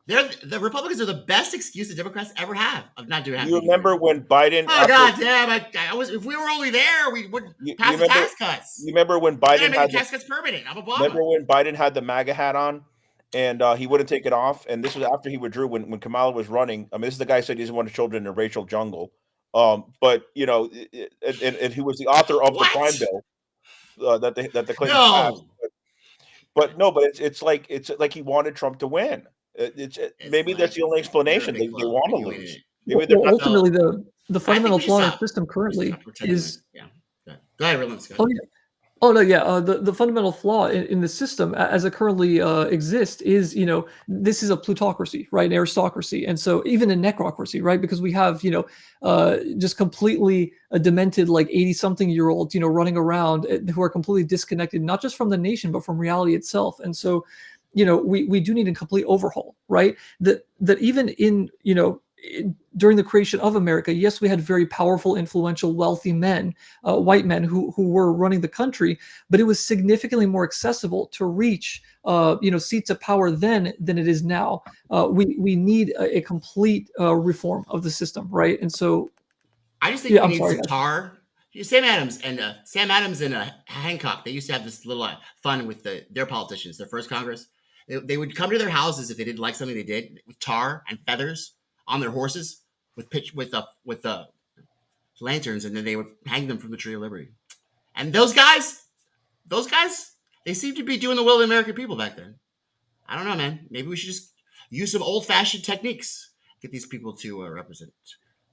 The Republicans are the best excuse the Democrats ever have of not doing it. You remember when Biden? Oh God damn! If we were only there, we would pass the tax cuts. You remember when Biden had the tax cuts permanent? I'm Obama. Remember when Biden had the MAGA hat on, and he wouldn't take it off? And this was after he withdrew when Kamala was running. I mean, this is the guy who said he doesn't want children in a racial jungle. But you know, and he was the author of the crime bill that the Clintons passed. But it's like he wanted Trump to win. Maybe that's the only explanation. They want to lose. Ultimately, the fundamental flaw in the system currently is. Yeah. Go ahead, Roland. Oh no, yeah. The fundamental flaw in the system as it currently exists is, this is a plutocracy, right? An aristocracy, and so even a necrocracy, right? Because we have, just completely demented, like 80-something-year-olds, running around who are completely disconnected, not just from the nation but from reality itself. And so, we do need a complete overhaul, right? That even in, during the creation of America, yes, we had very powerful, influential, wealthy men, white men who were running the country, but it was significantly more accessible to reach, seats of power then than it is now. We need a complete reform of the system, right? And so, I just think we need some tar. Sam Adams and Hancock, they used to have this little fun with their politicians. Their first Congress, they would come to their houses if they didn't like something they did with tar and feathers on their horses with lanterns, and then they would hang them from the Tree of Liberty. And those guys, they seem to be doing the will of the American people back then. I don't know, man. Maybe we should just use some old-fashioned techniques, get these people to represent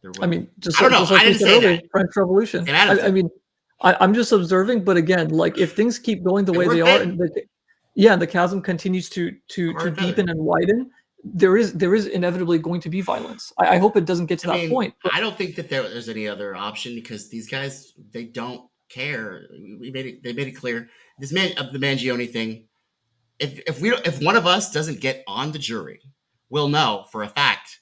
their will. I mean, I don't know. I didn't say that. French Revolution. I mean, I'm just observing, but again, like if things keep going the way they are, and the chasm continues to deepen and widen, there is inevitably going to be violence. I hope it doesn't get to that point. I don't think that there's any other option because these guys, they don't care. They made it clear. The Mangione thing. If one of us doesn't get on the jury, we'll know for a fact.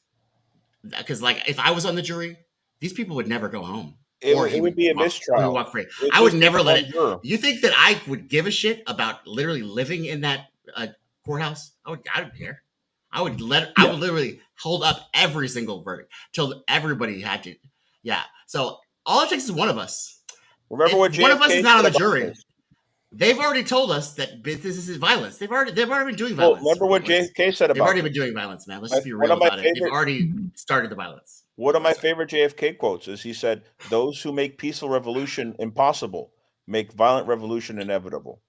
Because if I was on the jury, these people would never go home. It would be a mistrial. Walk free. I would never let it. You think that I would give a shit about literally living in that courthouse? I don't care. I would literally hold up every single verdict till everybody had to. Yeah. So all it takes is one of us. Remember what one of us is not on the jury. They've already told us that this is violence. They've already been doing violence. Well, remember what JFK said about it. They've already been doing violence, man. Let's just be real about it. They've already started the violence. One of my favorite JFK quotes is he said, "Those who make peaceful revolution impossible make violent revolution inevitable."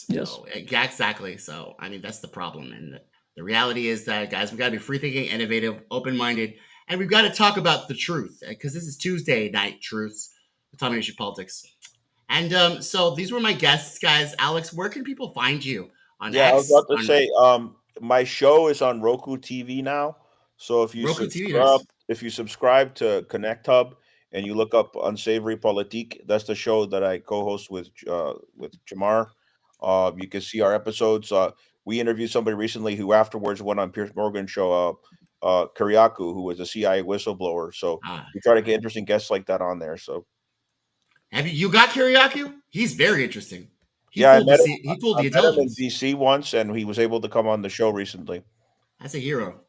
Yes. Exactly. So, I mean, that's the problem. And the reality is that, guys, we got to be free thinking, innovative, open minded, and we've got to talk about the truth because this is Tuesday night truths with Tommy Nation Politics. And so these were my guests, guys. Alex, where can people find you on X? I was about to say, my show is on Roku TV now. So if you subscribe to Connect Hub and you look up Unsavory Politique, that's the show that I co-host with Jamar. You can see our episodes. We interviewed somebody recently who afterwards went on Piers Morgan's show, Kiriakou, who was a CIA whistleblower. So we try to get interesting guests like that on there. So. Have you got Kiriakou? He's very interesting. I met him in DC once, and he was able to come on the show recently. That's a hero.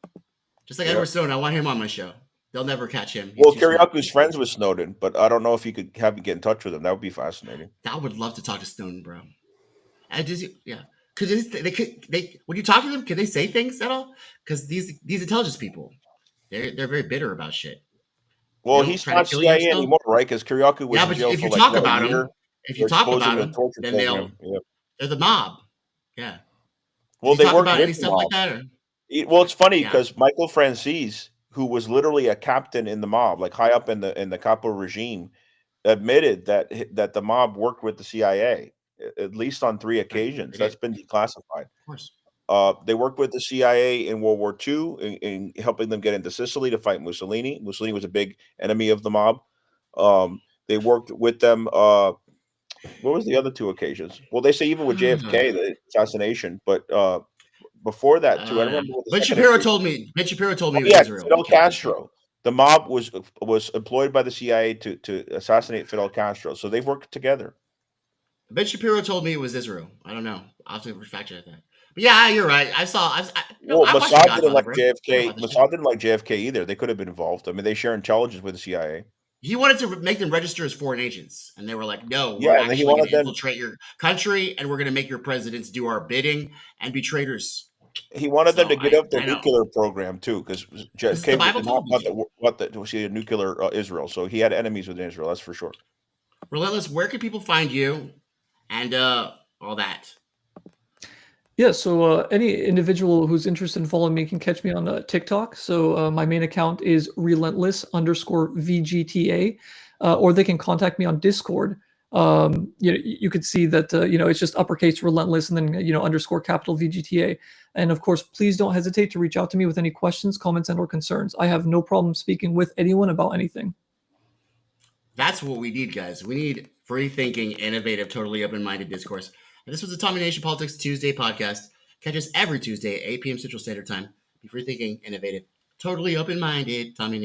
Just like Edward Snowden, I want him on my show. They'll never catch him. Well, Kiriakou's friends with Snowden, but I don't know if you could have him get in touch with him. That would be fascinating. I would love to talk to Snowden, bro. Because they when you talk to them, can they say things at all? Because these intelligence people, they're very bitter about shit. Well, he's not CIA anymore, right? Because Kiriakou was in jail if you for talk like about a year. him, if you talk about him, then they're the mob. Yeah. Well, they work about with any stuff like that. Well, it's funny because Michael Francis, who was literally a captain in the mob, like high up in the Capo regime, admitted that the mob worked with the CIA at least on 3 occasions. That's been declassified. Of course. They worked with the CIA in World War II in helping them get into Sicily to fight Mussolini. Mussolini was a big enemy of the mob. They worked with them. What was the other 2 occasions? Well, they say even with JFK, the assassination, but before that too. I don't remember what Ben Shapiro told me. Ben Shapiro told me it was Israel. Fidel Castro. The mob was employed by the CIA to assassinate Fidel Castro. So they've worked together. Ben Shapiro told me it was Israel. I don't know. I'll have to fact check that. But yeah, you're right. Mossad didn't like JFK. Mossad didn't like JFK either. They could have been involved. I mean, they share intelligence with the CIA. He wanted to make them register as foreign agents, and they were like, "No, Yeah, we're and he actually going wanted to them- infiltrate your country, and we're going to make your presidents do our bidding and be traitors." He wanted them to get up their I know. nuclear program too, because JFK Bible did not told want to see a nuclear Israel. So he had enemies within Israel. That's for sure. Relentless, where can people find you, and all that? Yeah, so any individual who's interested in following me can catch me on TikTok. So my main account is relentless_VGTA, or they can contact me on Discord. You could see that it's just uppercase relentless and then underscore capital VGTA. And of course, please don't hesitate to reach out to me with any questions, comments, and/or concerns. I have no problem speaking with anyone about anything. That's what we need, guys. We need free thinking, innovative, totally open-minded discourse. And this was the Tommy Nation Politics Tuesday podcast. Catch us every Tuesday, 8 p.m. Central Standard Time. Be free thinking, innovative, totally open-minded. Tommy Nation.